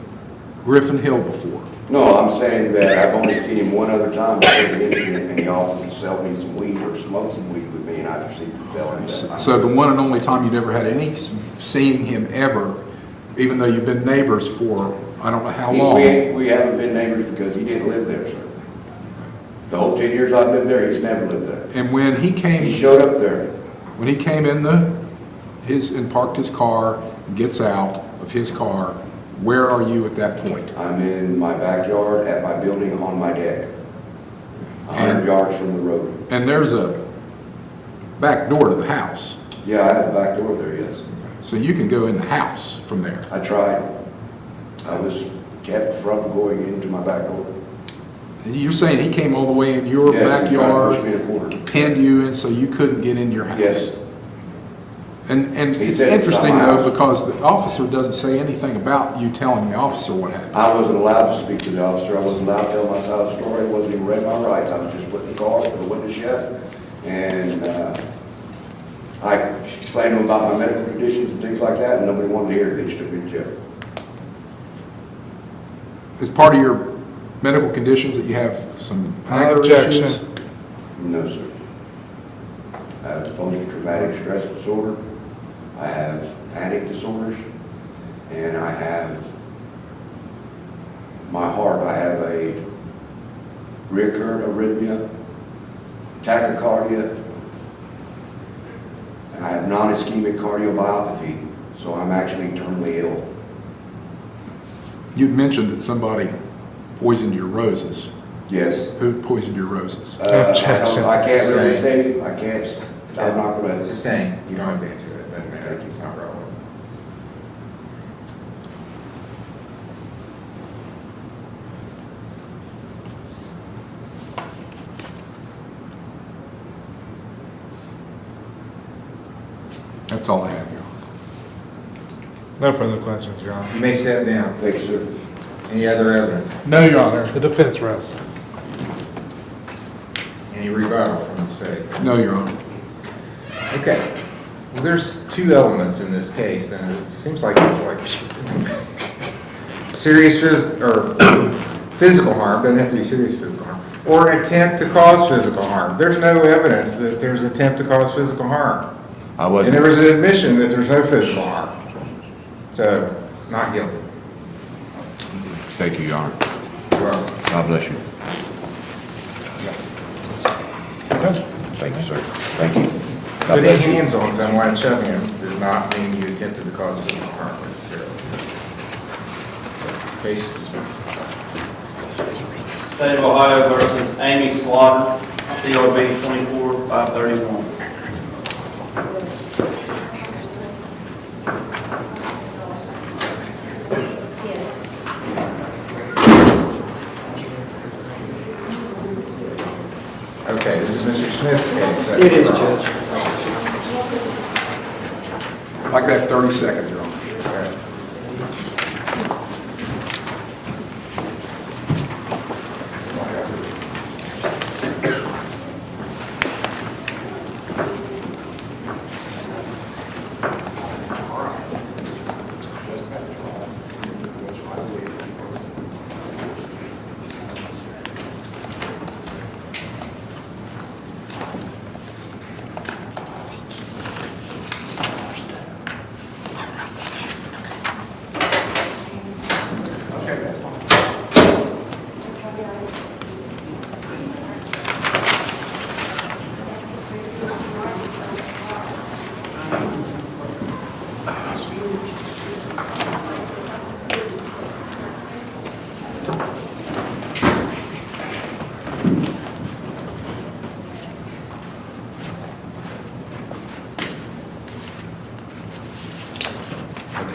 Griffin Hill before? No, I'm saying that I've only seen him one other time before the incident, and he offered to sell me some weed or smoke some weed with me, and I proceeded to tell him that. So the one and only time you never had any seeing him ever, even though you've been neighbors for I don't know how long? We haven't been neighbors because he didn't live there, sir. The whole 10 years I've lived there, he's never lived there. And when he came, He showed up there. when he came in and parked his car, gets out of his car, where are you at that point? I'm in my backyard at my building on my deck, 100 And- yards from the road. And there's a back door to the house, Yeah, I have a back door there, yes. so you can go in the house from there. I tried. I was kept from going into my back door. You're saying he came all the way in your Yes, he tried to backyard, push me in a corner. pinned you in so you couldn't get in your house? Yes. And He it's said it's not interesting my though, house. because the officer doesn't say anything about you telling the officer what happened. I wasn't allowed to speak to the officer. I wasn't allowed to tell my side of the story. I wasn't even read my rights. I was just put in the car with the window shut. And I explained to him about my medical conditions and things like that, and nobody wanted to hear it. They just took me to jail. Is part of your medical conditions that you have some anger Objection. issues? No, sir. I have post-traumatic stress disorder. I have panic disorders. And I have my heart. I have a recurrent arrhythmia, tachycardia. I have non-ischemic cardiomyopathy. So I'm actually terminally ill. You'd mentioned that somebody poisoned your roses. Yes. Who poisoned your roses? Objection. I can't really say, I can't, I'm not gonna. It's sustained, you don't have to answer it, it doesn't matter, it's not relevant. That's all I have, Your Honor. No further questions, Your Honor. You may sit down. Thank you, sir. Any other evidence? No, Your Honor. The defense rests. Any rebuttal from the state? No, Your Honor. Okay. Well, there's two elements in this case, and it seems like it's like serious physical harm, doesn't have to be serious physical harm, or attempt to cause physical harm. There's no evidence that there's attempt to cause physical harm. I And there was an admission that there's no physical harm. So, not guilty. Thank you, Your Honor. Well, God bless you. Thank you, sir. Thank you. God putting bless you. hands on someone and shoving him does not mean you attempted to cause physical harm necessarily. Case is dismissed. State of Ohio versus Amy Slaughter, CRB 24-531. Okay, this is Mr. Smith's case. It is, Judge. If I could have 30 seconds, Your Honor. Okay.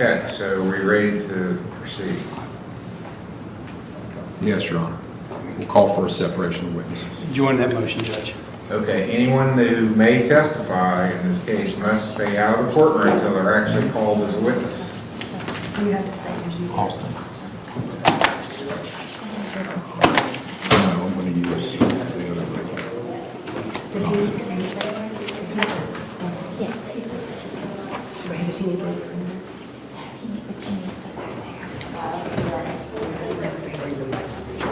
Okay, so we ready to proceed? Yes, Your Honor. We'll call for a separation of witnesses. Join that motion, Judge. Okay, anyone who may testify in this case must stay out of the courtroom until they're actually called as a witness. You have to stay as you. Austin. No, I'm going to use the other way. Does he need to say that? Yes. Right, does he need to leave from there?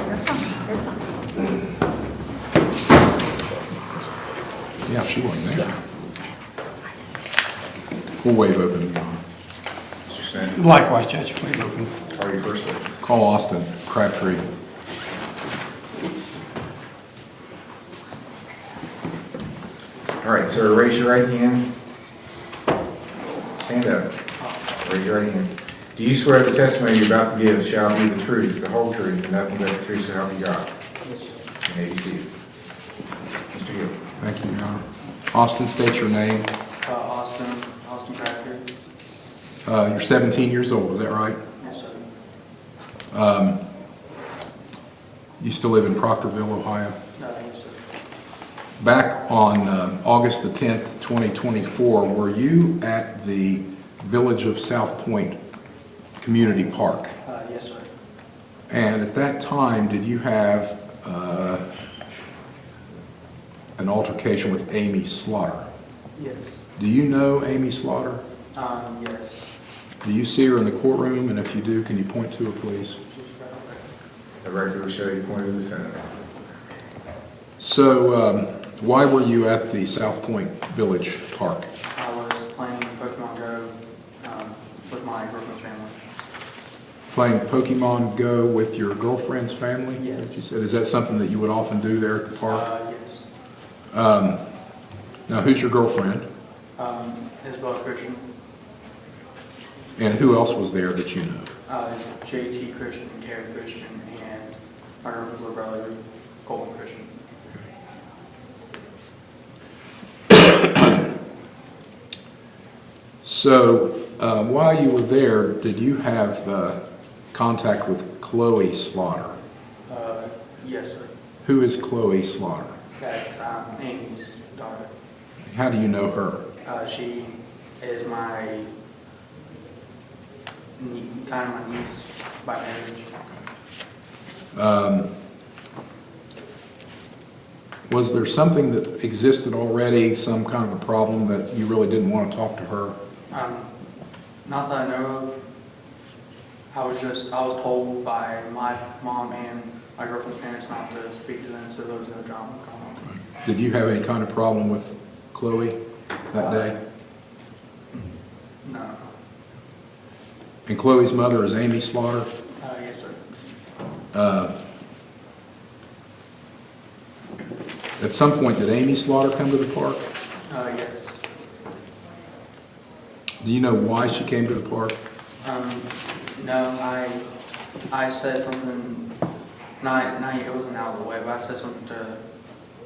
They're fine, they're fine. Yeah, she wasn't there. We'll waive opening, Your Honor. Mr. Smith, Likewise, Judge. Please open. call your first witness. Call Austin Crabtree. All right, sir, raise your right hand. Stand up. Raise your right hand. Do you swear the testimony you're about to give shall be the truth, the whole truth, and nothing but the truth so help you God? You may be seated. Mr. Hill. Thank you, Your Honor. Austin, state your name. Austin Crabtree. You're 17 years old, is that right? Yes, sir. You still live in Proctorville, Ohio? Yes, sir. Back on August the 10th, 2024, were you at the Village of South Point Community Park? Yes, sir. And at that time, did you have an altercation with Amy Slaughter? Yes. Do you know Amy Slaughter? Yes. Do you see her in the courtroom? And if you do, can you point to her, please? The record will show you pointed to the defendant. So, why were you at the South Point Village Park? I was playing Pokemon Go with my girlfriend's family. Playing Pokemon Go with your girlfriend's family? Yes. You said, is that something that you would often do there at the park? Yes. Now, who's your girlfriend? Isabel Christian. And who else was there that you know? JT Christian, Carrie Christian, and my girlfriend's little brother, Colton Christian. So, while you were there, did you have contact with Chloe Slaughter? Yes, sir. Who is Chloe Slaughter? That's Amy's daughter. How do you know her? She is my kind of my niece by marriage. Was there something that existed already, some kind of a problem that you really didn't want to talk to her? Not that I know of. I was told by my mom and my girlfriend's parents not to speak to them, so there was no drama going on. Did you have any kind of problem with Chloe that day? No. And Chloe's mother is Amy Slaughter? Yes, sir. At some point, did Amy Slaughter come to the park? Yes. Do you know why she came to the park? No, I said something, it wasn't out of the way, but I said something to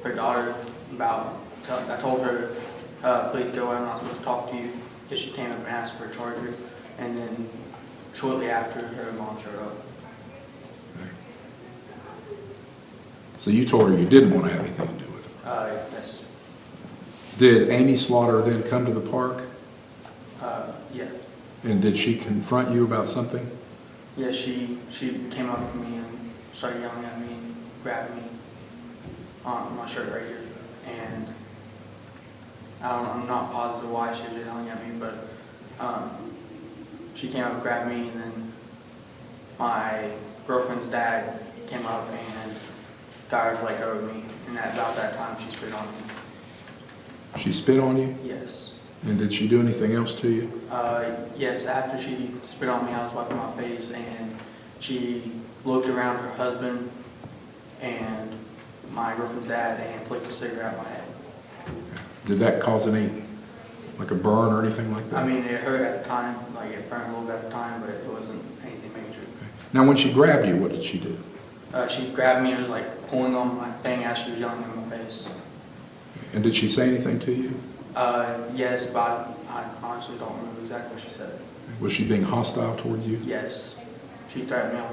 her daughter about, I told her, please go away, I'm not supposed to talk to you, because she came up and asked for a charger, and then shortly after, her mom showed up. So you told her you didn't want to have anything to do with her? Yes. Did Amy Slaughter then come to the park? Yeah. And did she confront you about something? Yeah, she came up to me and started yelling at me and grabbed me on my shirt right here. And I'm not positive why she was yelling at me, but she came up and grabbed me, and then my girlfriend's dad came up and got her leg over me, and about that time she spit on me. She spit on you? Yes. And did she do anything else to you? Yes, after she spit on me, I was wiping my face, and she looked around her husband and my girlfriend's dad and flicked a cigarette at my head. Did that cause any, like a burn or anything like that? I mean, it hurt at the time, like it burned a little bit at the time, but it wasn't anything major. Okay. Now, when she grabbed you, what did she do? She grabbed me and was like pulling on my thing as she was yelling in my face. And did she say anything to you? Yes, but I honestly don't remember exactly what she said. Was she being hostile towards you? Yes, she threatened me on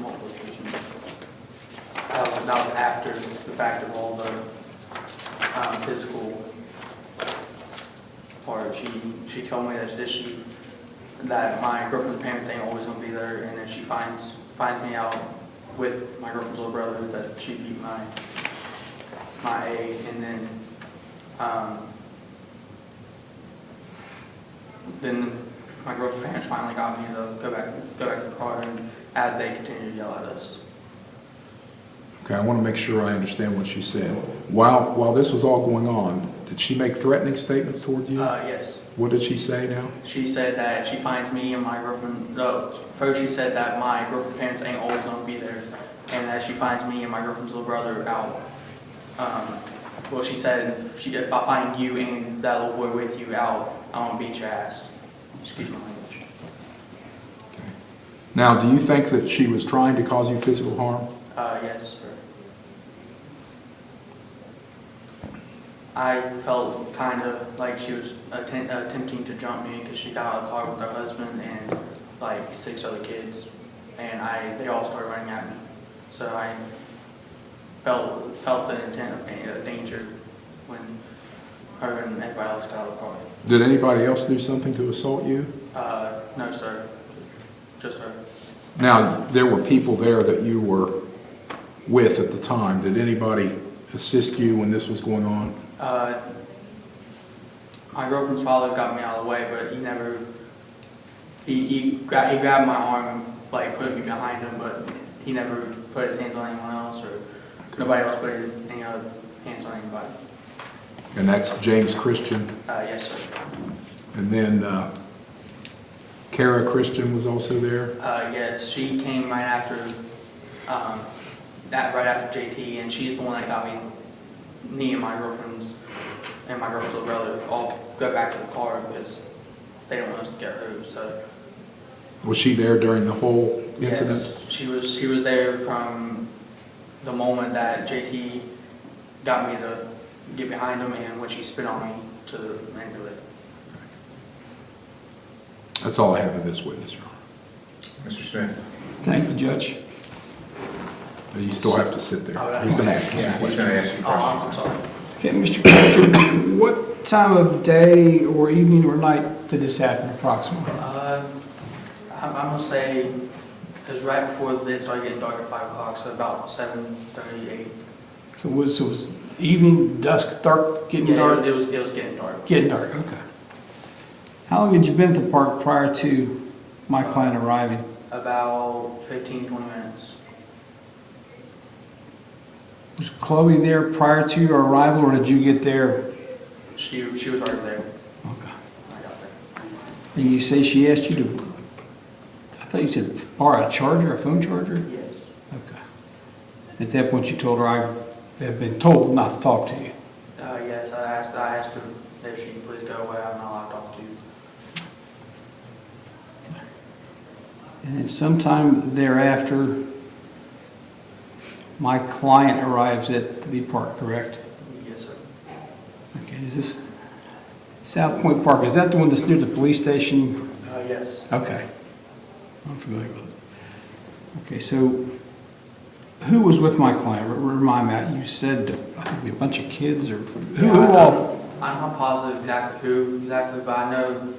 multiple occasions. That was after the fact of all the physical part. She told me that my girlfriend's parents ain't always gonna be there, and if she finds me out with my girlfriend's little brother, that she beat my aide, and then my girlfriend's parents finally got me to go back to the car, and as they continued to yell at us. Okay, I want to make sure I understand what she said. While this was all going on, did she make threatening statements towards you? Yes. What did she say now? She said that if she finds me and my girlfriend, first she said that my girlfriend's parents ain't always gonna be there, and that she finds me and my girlfriend's little brother out. Well, she said, if I find you and that little boy with you out, I'm gonna beat your ass. Excuse my language. Okay. Now, do you think that she was trying to cause you physical harm? Yes, sir. I felt kind of like she was attempting to jump me because she got out of the car with her husband and like 6 other kids, and they all started running at me. So I felt the intent of danger when her and everybody else got out of the car. Did anybody else do something to assault you? No, sir. Just her. Now, there were people there that you were with at the time. Did anybody assist you when this was going on? My girlfriend's father got me out of the way, but he grabbed my arm and like put me behind him, but he never put his hands on anyone else, or nobody else put any other hands on anybody. And that's James Christian. Yes, sir. And then Kara Christian was also there. Yes, she came right after JT, and she's the one that got me and my girlfriend's little brother all go back to the car because they didn't want us to get hurt. So Was she there during the whole incident? yes, she was there from the moment that JT got me to get behind him and when she spit on me to the end of it. That's all I have of this witness, Your Honor. Mr. Smith? Thank you, Judge. You still have to sit there. Oh, He's going to ask you Yeah, some he's questions. going to ask you Oh, I'm questions. sorry. Okay, Mr. Christian, what time of day or evening or night did this happen approximately? I'm going to say it was right before they started getting dark at 5 o'clock, so about 7:38. So it was evening, dusk, dark, getting Yeah, dark? it was getting dark. Getting dark, okay. How long had you been at the park prior to my client arriving? About 15, 20 minutes. Was Chloe there prior to your arrival, or did you get there? She was already there Okay. when I got there. And you say she asked you to, I thought you said borrow a charger, a phone charger? Yes. Okay. At that point, you told her I have been told not to talk to you. Yes, I asked her if she could please go away. I'm not allowed to talk to you. And then sometime thereafter, my client arrives at the park, correct? Yes, sir. Okay, is this South Point Park, is that the one that's near the police station? Yes. Okay. I'm familiar with it. Okay, so who was with my client? Remind me, you said I think a bunch of kids or who all? I'm not positive exactly, but I know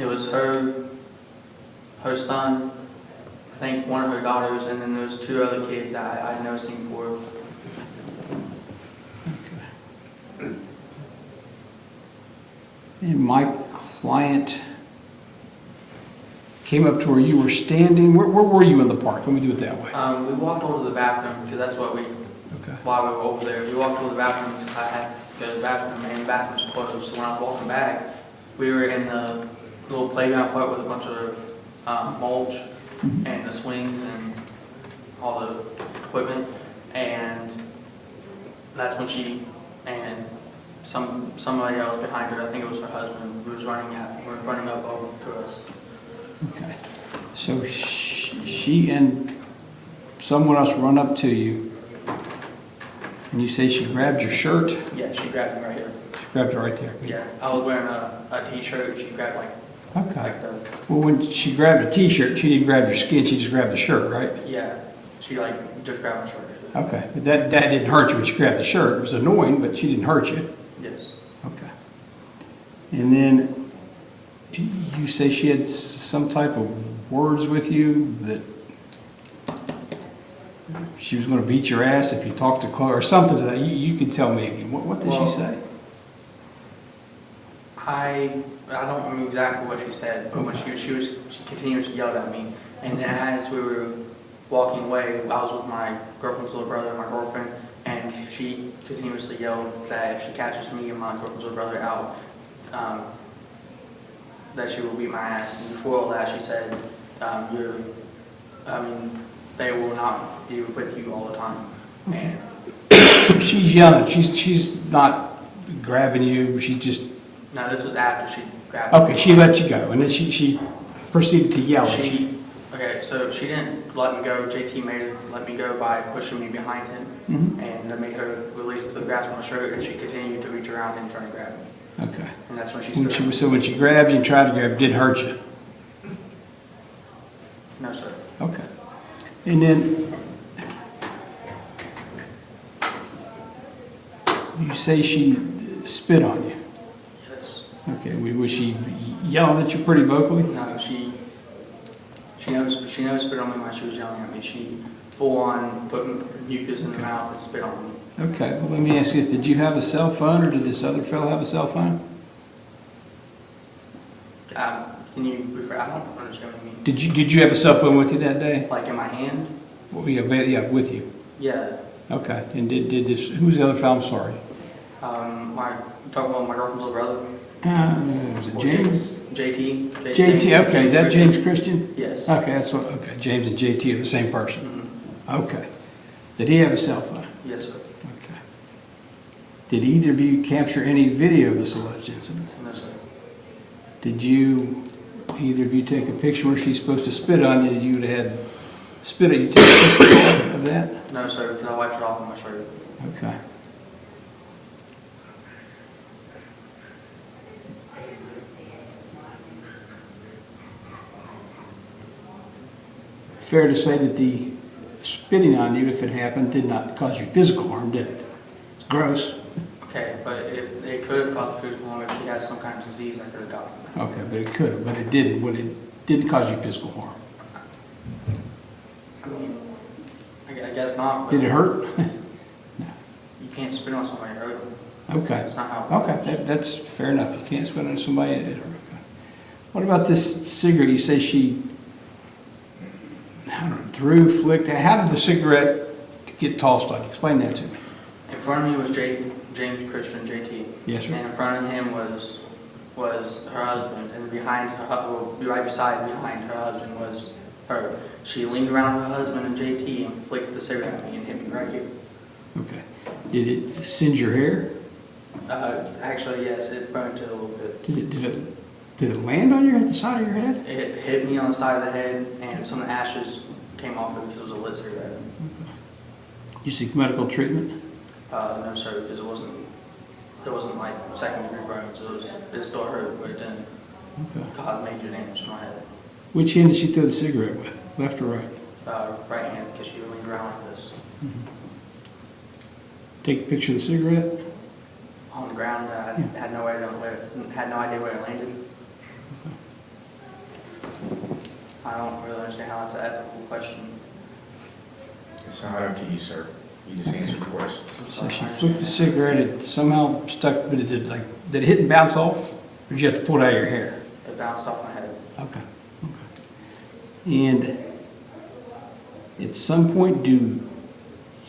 it was her son, I think one of her daughters, and then there's 2 other kids that I'd never seen before. Okay. And my client came up to where you were standing. Where were you in the park? Let me do it that way. We walked over to the bathroom because that's what Okay. while we were over there. We walked over to the bathroom because I had to go to the bathroom and the bathroom's closed. So when I was walking back, we were in the little playground part with a bunch of mulch and the swings and all the equipment. And that's when she and somebody else behind her, I think it was her husband, who was running up over to us. Okay. So she and someone else run up to you, and you say she grabbed your shirt? Yeah, she grabbed me right here. She grabbed it right there. Yeah, I was wearing a t-shirt. She grabbed like Okay. Like Well, when she grabbed the T-shirt, she didn't grab your skin, she just grabbed the shirt, right? yeah, she like just grabbed my shirt. Okay, but that didn't hurt you when she grabbed the shirt. It was annoying, but she didn't hurt you. Yes. Okay. And then you say she had some type of words with you that she was going to beat your ass if you talked to Chloe or something to that. You can tell me again. What did she say? I don't remember exactly what she said, but when she continuously yelled at me, and then as we were walking away, I was with my girlfriend's little brother and my girlfriend, and she continuously yelled that if she catches me and my girlfriend's little brother out, that she will beat my ass. And before all that, she said, they will not be with you all the time. And She's yelling. She's not grabbing you. She just. no, this was after she grabbed me. Okay, she let you go, and then she proceeded to yell at you. Okay, so she didn't let me go. JT made her let me go by pushing me behind him, and that made her release the grasp on my shirt, and she continued to reach around and try to grab me. Okay. And that's when she When started. so when she grabbed you and tried to grab you, it didn't hurt you? No, sir. Okay. And then you say she spit on you. Yes. Okay, was she yelling at you pretty vocally? No, she never spit on me while she was yelling at me. She full on put mucus in her mouth and spit on me. Okay, well, let me ask you this. Did you have a cell phone, or did this other fellow have a cell phone? Can you refer? I don't understand what you mean. Did you have a cell phone with you that day? Like in my hand? Well, yeah, with you. Yeah. Okay, and did this, who's the other fellow? I'm sorry. Talking about my girlfriend's little brother. Was it James? JT. JT, okay, is that James Christian? Yes. Okay, that's what, okay, James and JT are the same person. Mhm. Okay. Did he have a cell phone? Yes, sir. Okay. Did either of you capture any video of this alleged incident? No, sir. Did either of you take a picture where she's supposed to spit on you? Did you had spit at you, take a picture of that? No, sir, because I wiped it off on my shirt. Okay. Fair to say that the spitting on you, if it happened, did not cause you physical harm, did it? It's gross. Okay, but it could have caused physical harm if she had some kind of disease. I could have gotten it. Okay, but it could have, but it didn't. But it didn't cause you physical harm. I mean, I guess not. But Did it hurt? You can't spit on somebody and hurt them. Okay. That's not how it Okay, works. that's fair enough. You can't spit on somebody. Okay. What about this cigarette? You say she, I don't know, flicked. How did the cigarette get tossed on you? Explain that to me. In front of me was James Christian, JT. Yes, sir. And in front of him was her husband, and behind her, right behind her husband was her. She leaned around her husband and JT and flicked the cigarette at me and hit me right here. Okay. Did it singe your hair? Actually, yes, it burned it a little bit. Did it land on the side of your head? It hit me on the side of the head, and some of the ashes came off it because it was a lit cigarette. You seek medical treatment? No, sir, because it wasn't like second-degree burns. It still hurt, but it didn't cause major damage to my head. Which hand did she throw the cigarette with? Left or right? Right hand, because she leaned around like this. Take a picture of the cigarette? On the ground, I had no idea where it landed. I don't really understand how that's an ethical question. It's not up to you, sir. You just answer the questions. So she flicked the cigarette, it somehow stuck, but did it hit and bounce off? Or did you have to pull it out of your hair? It bounced off my head. Okay. And at some point, do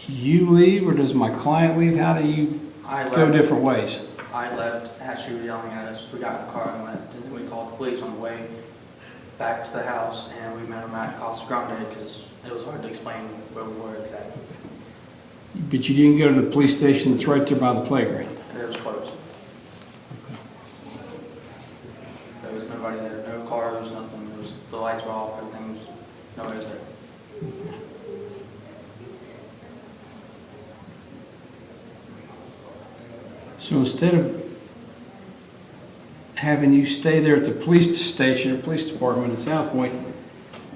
you leave or does my client leave? How do you I go left. different ways? I left as she was yelling at us. We got in the car and left, and then we called the police on the way back to the house, and we met them at Casa Grande because it was hard to explain where we were exactly. But you didn't go to the police station that's right there by the playground? And it was closed. There was nobody there, no cars, nothing. The lights were off, everything was, nobody was there. So instead of having you stay there at the police station, or police department in South Point,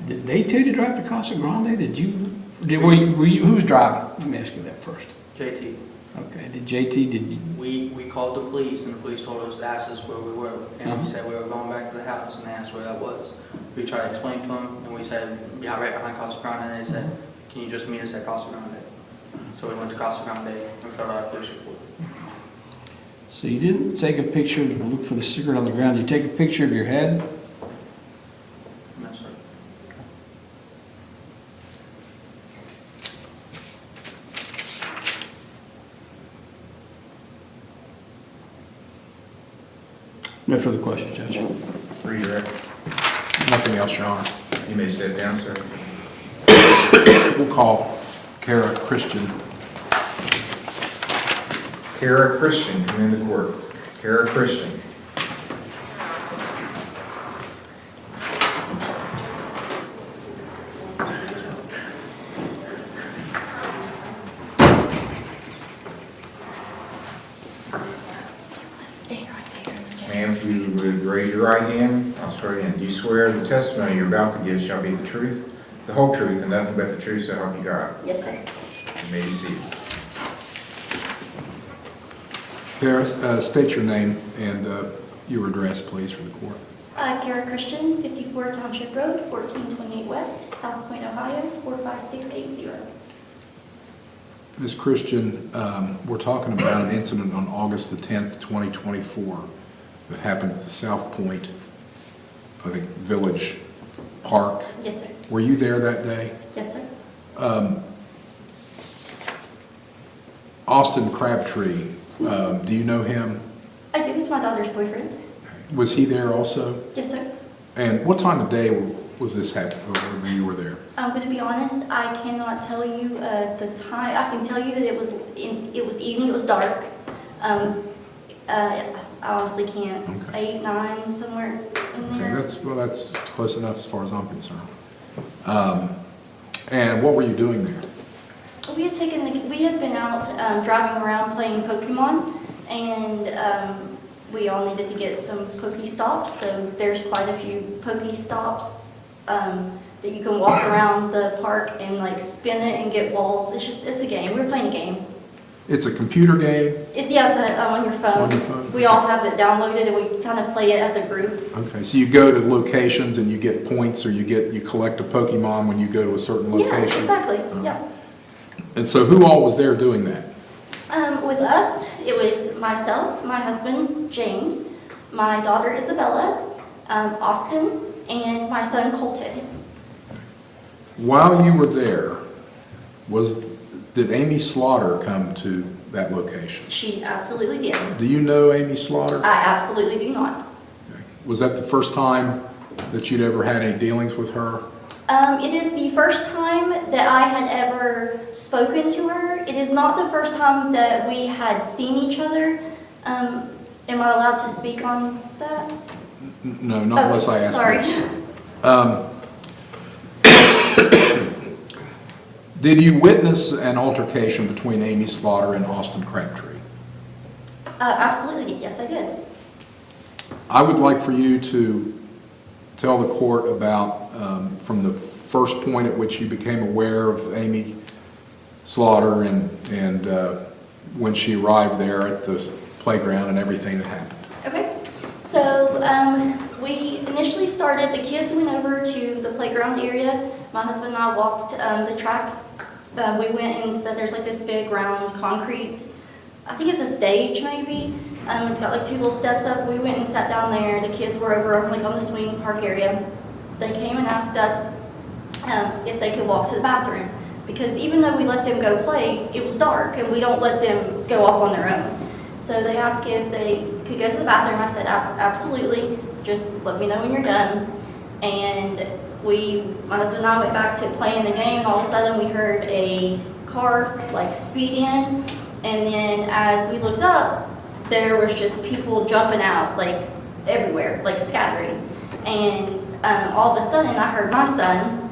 did they tell you to drive to Casa Grande? Were you, who was driving? Let me ask you that first. JT. Okay, did you? We called the police, and the police told us, asked us where we were, and Uh-huh. we said we were going back to the house, and they asked where that was. We tried to explain to them, and we said, yeah, right behind Casa Grande, and they said, can you just meet us at Casa Grande? So we went to Casa Grande and filled out a police report. So you didn't take a picture, look for the cigarette on the ground, you take a picture of your head? No, sir. No further questions, Judge. Redirect. Nothing else, Your Honor. You may sit down, sir. We'll call Kara Christian. Kara Christian, come into court. Kara Christian. Stay right there. Ma'am, if you would raise your right hand, I'll swear you in. Do you swear the testimony you're about to give shall be the truth, the whole truth, and nothing but the truth, so help you God? Yes, sir. You may be seated. Kara, state your name and your address, please, for the court. Kara Christian, 54 Township Road, 1428 West, South Point, Ohio, 45680. Ms. Christian, we're talking about an incident on August the 10th, 2024 that happened at the South Point, I think, Village Park. Yes, sir. Were you there that day? Yes, sir. Austin Crabtree, do you know him? I do. He's my daughter's boyfriend. Was he there also? Yes, sir. And what time of day was this happening, or you were there? I'm going to be honest. I cannot tell you the time. I can tell you that it was evening. It was dark. I honestly can't. Okay. 8, 9, somewhere in Okay, there. that's close enough as far as I'm concerned. And what were you doing there? We had been out driving around playing Pokemon, and we all needed to get some Pokestops. So there's quite a few Pokestops that you can walk around the park and like spin it and get balls. It's a game. We're playing a game. It's a computer game? It's on your phone. On your phone. We all have it downloaded, and we kind of play it as a group. Okay, so you go to locations and you get points, or you collect a Pokemon when you go to a certain location? Yeah, exactly. Yeah. And so who all was there doing that? With us, it was myself, my husband, James, my daughter, Isabella, Austin, and my son, Colton. While you were there, did Amy Slaughter come to that location? She absolutely did. Do you know Amy Slaughter? I absolutely do not. Okay. Was that the first time that you'd ever had any dealings with her? It is the first time that I had ever spoken to her. It is not the first time that we had seen each other. Am I allowed to speak on that? No, not unless I ask. Sorry. Did you witness an altercation between Amy Slaughter and Austin Crabtree? Absolutely, yes I did. I would like for you to tell the court about, from the first point at which you became aware of Amy Slaughter and when she arrived there at the playground and everything that happened. Okay, so we initially started, the kids went over to the playground area. My husband and I walked the track. We went and said there's like this big round concrete, I think it's a stage maybe. It's got like 2 little steps up. We went and sat down there. The kids were over like on the swing park area. They came and asked us if they could walk to the bathroom, because even though we let them go play, it was dark and we don't let them go off on their own. So they asked if they could go to the bathroom. I said, absolutely, just let me know when you're done. And my husband and I went back to playing the game. All of a sudden we heard a car like speed in, and then as we looked up, there was just people jumping out like everywhere, like scattering. And all of a sudden I heard my son,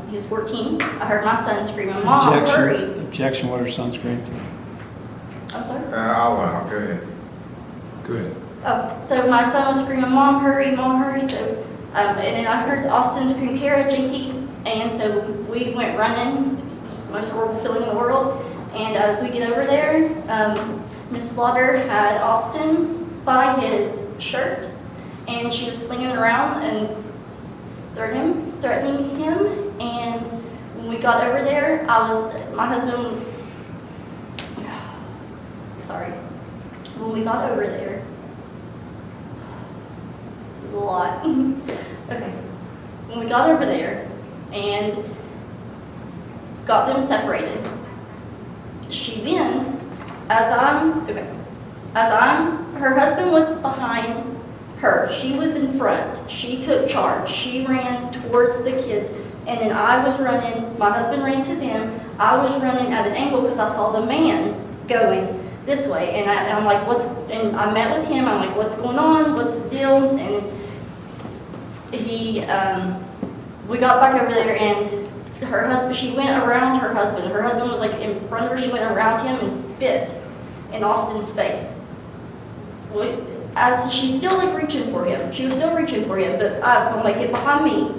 he was 14, I heard my son screaming, "Mom, hurry." Objection, what her son screamed. I'm sorry? I'll go ahead. Go ahead. Oh, so my son was screaming, "Mom, hurry, Mom, hurry." So, and then I heard Austin scream, "Kara, JT." And so we went running, it was the most horrible feeling in the world. And as we get over there, Miss Slaughter had Austin by his shirt, and she was slinging it around and threatening him. And when we got over there, my husband, sorry, when we got over there, this is a lot. Okay, when we got over there and got them separated, she then, her husband was behind her, she was in front, she took charge, she ran towards the kids, and then I was running, my husband ran to them, I was running at an angle because I saw the man going this way, and I'm like, and I met with him, I'm like, "What's going on, what's the deal?" And we got back over there, and her husband, she went around her husband was like in front of her, she went around him and spit in Austin's face. As she's still like reaching for him, she was still reaching for him, but I'm like, "Get behind me."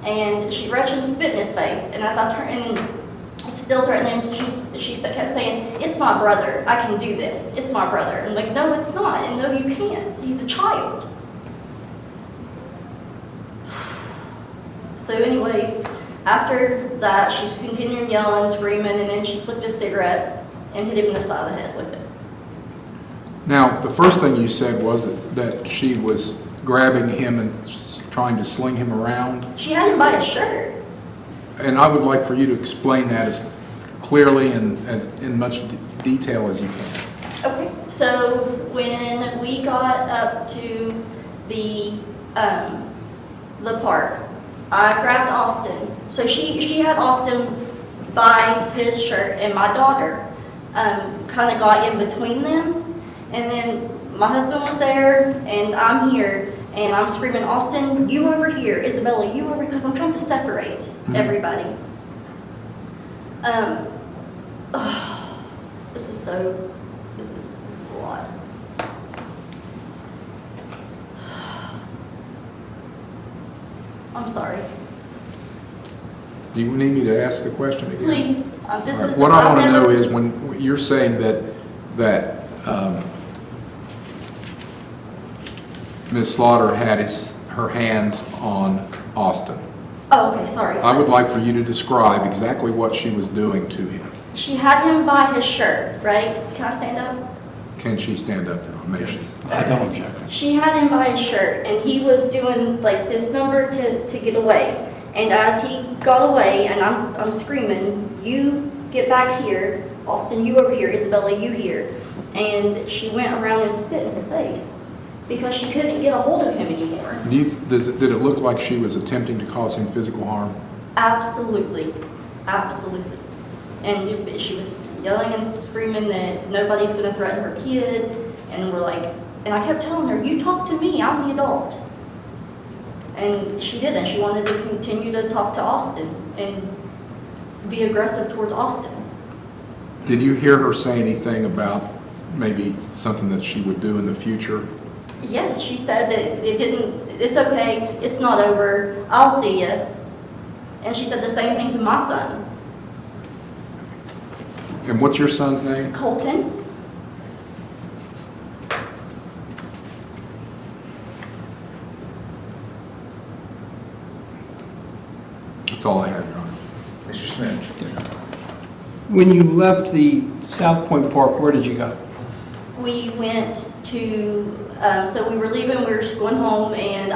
And she reached and spit in his face, and as I turned, and then still threatening him, she kept saying, "It's my brother, I can do this, it's my brother." And I'm like, "No, it's not, and no, you can't, he's a child." So anyways, after that, she was continuing yelling, screaming, and then she flipped a cigarette and hit him in the side of the head with it. Now, the first thing you said was that she was grabbing him and trying to sling him around. She had him by his shirt. And I would like for you to explain that as clearly and as in much detail as you can. Okay, so when we got up to the park, I grabbed Austin. So she had Austin by his shirt, and my daughter kind of got in between them. And then my husband was there, and I'm here, and I'm screaming, "Austin, you over here. Isabella, you over here," because I'm trying to separate everybody. This is a lot. I'm sorry. Do you need me to ask the question again? Please, this All right. is. What I want to never- know is when you're saying that Ms. Slaughter had her hands on Austin. Oh, okay, sorry. I would like for you to describe exactly what she was doing to him. She had him by his shirt, right? Can I stand up? Can she stand up now? Maybe. I don't object. She had him by his shirt, and he was doing like this number to get away. And as he got away, and I'm screaming, "You get back here, Austin, you over here, Isabella, you here." And she went around and spit in his face because she couldn't get a hold of him anymore. Did it look like she was attempting to cause him physical harm? Absolutely, absolutely. And she was yelling and screaming that nobody's going to threaten her kid, and we're like, and I kept telling her, "You talk to me, I'm the adult." And she didn't. She wanted to continue to talk to Austin and be aggressive towards Austin. Did you hear her say anything about maybe something that she would do in the future? Yes, she said that it's okay, it's not over, I'll see you. And she said the same thing to my son. And what's your son's name? Colton. That's all I have, Your Honor. Mr. Smith? When you left the South Point Park, where did you go? We went to, so we were leaving, we were just going home, and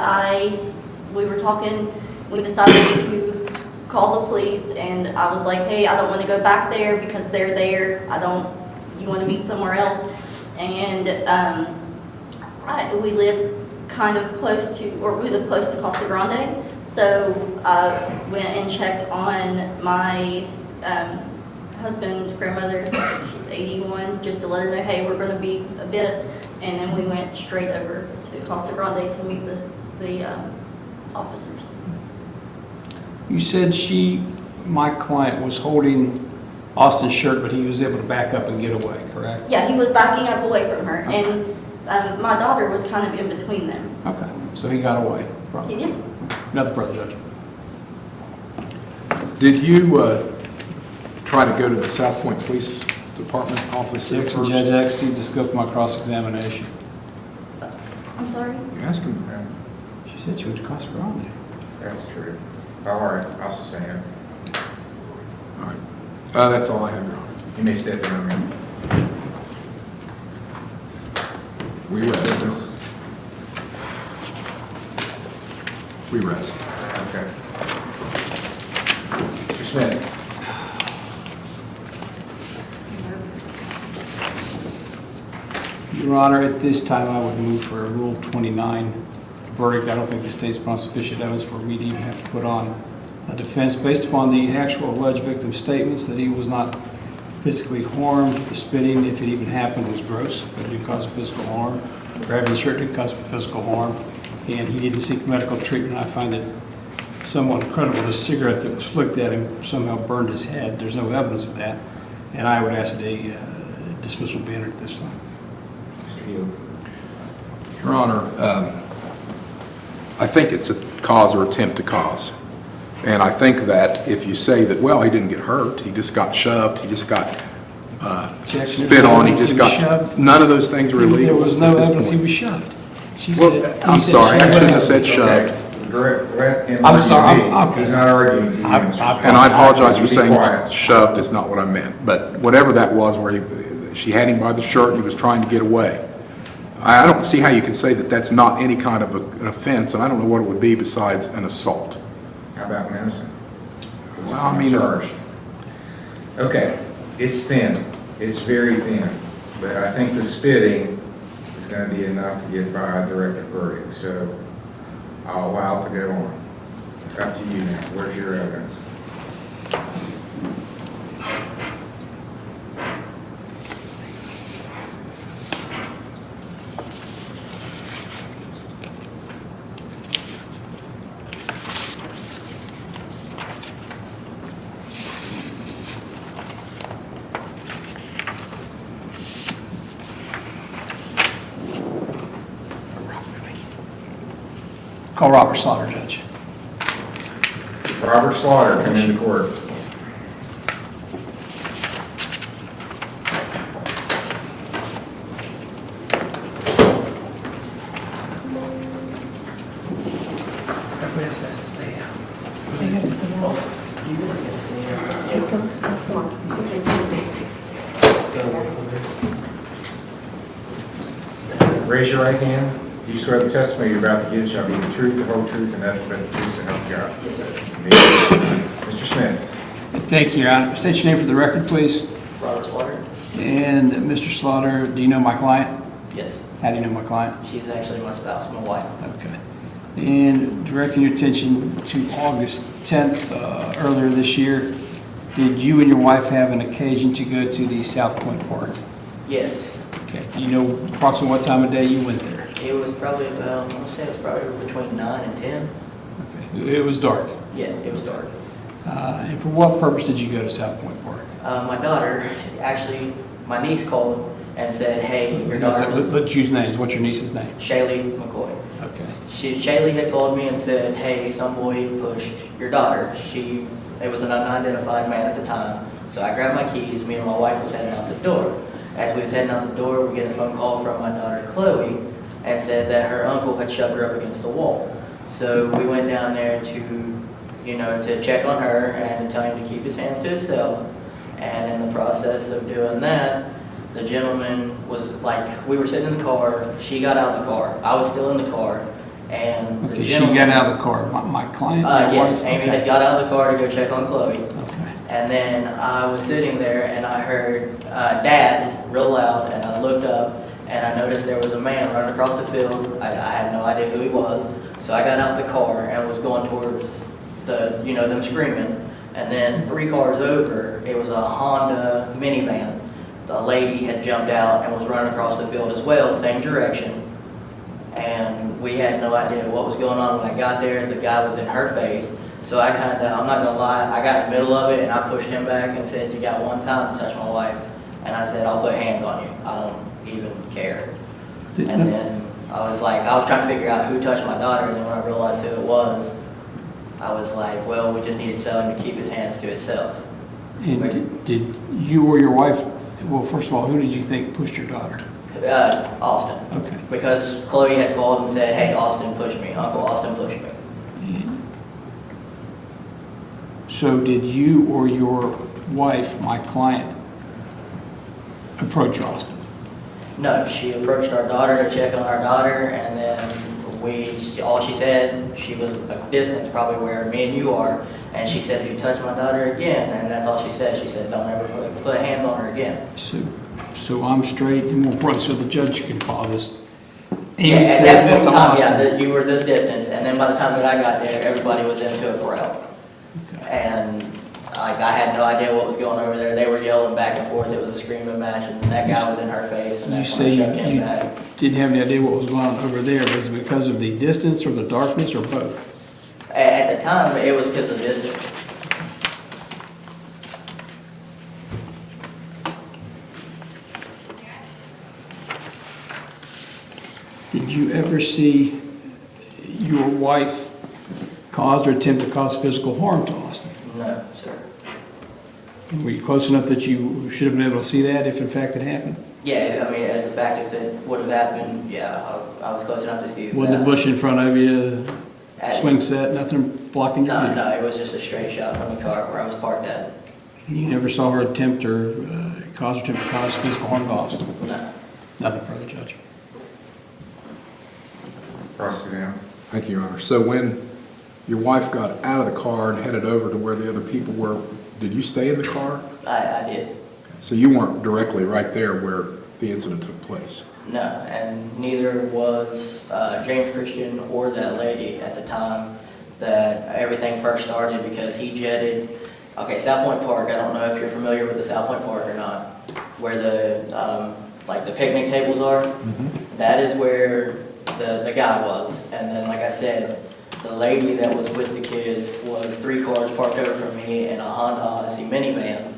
we were talking, we decided to call the police, and I was like, "Hey, I don't want to go back there because they're there, you want to meet somewhere else?" And we live kind of close to, or we live close to Casa Grande, so I went and checked on my husband's grandmother. She's 81, just to let her know, "Hey, we're going to be a bit," and then we went straight over to Casa Grande to meet the officers. You said my client was holding Austin's shirt, but he was able to back up and get away, correct? Yeah, he was backing up away from her, and My daughter was kind of in between them. Okay, so he got away. He did. Nothing further, Judge. Did you try to go to the South Point Police Department office there Jackson, first? Judge exceeds the scope of my cross-examination. I'm sorry? You asked him. She said she would cross her on there. That's true. All right, I'll sustain it. All right. That's all I have, Your Honor. You may step in, man. We rest. We rest. Okay. Mr. Smith? Your Honor, at this time, I would move for a Rule 29 verdict. I don't think the state's found sufficient evidence for me to even have to put on a defense based upon the actual alleged victim's statements that he was not physically harmed. The spitting, if it even happened, was gross. It didn't cause physical harm. Grabbing the shirt didn't cause physical harm. And he didn't seek medical treatment. I find it somewhat incredible. The cigarette that was flicked at him somehow burned his head. There's no evidence of that. And I would ask that a dismissal be entered at this time. Mr. Hill? Your Honor, I think it's a cause or attempt to cause. And I think that if you say that, well, he didn't get hurt, he just got shoved, he just got spit on, he just got, shoved. none of those things were illegal. There was no at this evidence he point. was shoved. She Well, said- I'm he said sorry, I shoved. shouldn't have said shoved. Okay. Let him I'm argue sorry, me. I'm- okay. He's not arguing to you, I'm- Mr. I'm- Smith. And I apologize for Be saying quiet. shoved is not what I meant, but whatever that was where she had him by the shirt and he was trying to get away. I don't see how you can say that that's not any kind of an offense, and I don't know what it would be besides an assault. How about menacing? Well, I mean, Charged. Okay, it's thin, it's very thin, but I think the spitting is going to be enough to get by a directed verdict, so I'll allow it to go on. Up to you now, where's your evidence? Call Robert Slaughter, Judge. Robert Slaughter, come into court. Everybody else has to stay out. They gotta stay out. You guys gotta stay out. Take some, come on. Okay, so Raise your right hand. Do you swear the testimony you're about to give shall be the truth, the whole truth, and nothing but the truth, so help you God? Mr. Smith? Thank you, Your Honor. State your name for the record, please. Robert Slaughter? And Mr. Slaughter, do you know my client? Yes. How do you know my client? She's actually my spouse, my wife. Okay. And directing your attention to August 10th, earlier this year, did you and your wife have an occasion to go to the South Point Park? Yes. Okay. Do you know approximately what time of day you went there? It was probably about, I want to say it was probably between 9 and 10. Okay. It was dark. Yeah, it was dark. And for what purpose did you go to South Point Park? My daughter, actually, my niece called and said, hey, your daughter, Let's use names. What's your niece's name? Shaylee McCoy. Okay. Shaylee had called me and said, hey, some boy pushed your daughter. It was an unidentified man at the time. So I grabbed my keys, me and my wife was heading out the door. As we was heading out the door, we get a phone call from my daughter, Chloe, and said that her uncle had shoved her up against the wall. So we went down there to check on her and to tell him to keep his hands to himself. And in the process of doing that, the gentleman was like, we were sitting in the car, she got out of the car, I was still in the car, and the Okay, she gentleman... got out of the car. My client? Yes, Okay. Amy had got out of the car to go check on Chloe. Okay. And then I was sitting there and I heard Dad real loud, and I looked up and I noticed there was a man running across the field. I had no idea who he was. So I got out the car and was going towards them screaming. And then 3 cars over, it was a Honda minivan. The lady had jumped out and was running across the field as well, same direction. And we had no idea what was going on. When I got there, the guy was in her face. So I'm not gonna lie, I got in the middle of it and I pushed him back and said, you got one time to touch my wife. And I said, I'll put hands on you. I don't even care. Did- And then I was trying to figure out who touched my daughter, and then when I realized who it was, I was like, well, we just need to tell him to keep his hands to himself. And did you or your wife, well, first of all, who did you think pushed your daughter? Austin. Okay. Because Chloe had called and said, hey, Austin pushed me, Uncle Austin pushed me. So did you or your wife, my client, approach Austin? No, she approached our daughter to check on our daughter, and then all she said, she was a distance, probably where me and you are, and she said, if you touch my daughter again, and that's all she said. She said, don't ever put hands on her again. So I'm straight and more broad, so the judge can follow this. Yeah, Amy at says that this point to in time, Austin. yeah, that you were this distance, and then by the time that I got there, everybody was into a corral. Okay. And I had no idea what was going over there. They were yelling back and forth. It was a screaming match, and that guy was in her face, and You that's say when I shoved him you back. didn't have any idea what was going on over there. Was it because of the distance or the darkness or both? At the time, it was because of distance. Did you ever see your wife cause or attempt to cause physical harm to Austin? No, sir. Were you close enough that you should have been able to see that if in fact it happened? Yeah, I mean, as a fact, if it would have happened, yeah, I was close enough to see that. Wasn't the bush in front of you, At- swing set, nothing blocking your No, view? no, it was just a straight shot from the car where I was parked at. You never saw her attempt or cause or attempt to cause physical harm to Austin? No. Nothing further, Judge. Cross-examine. Thank you, Your Honor. So when your wife got out of the car and headed over to where the other people were, did you stay in the car? I did. So you weren't directly right there where the incident took place? No, and neither was James Christian or that lady at the time that everything first started, because he jetted, okay, South Point Park, I don't know if you're familiar with the South Point Park or not, where the, like the picnic tables are. That is where the guy was. And then, like I said, the lady that was with the kids was 3 cars parked over from me in a Honda Odyssey minivan.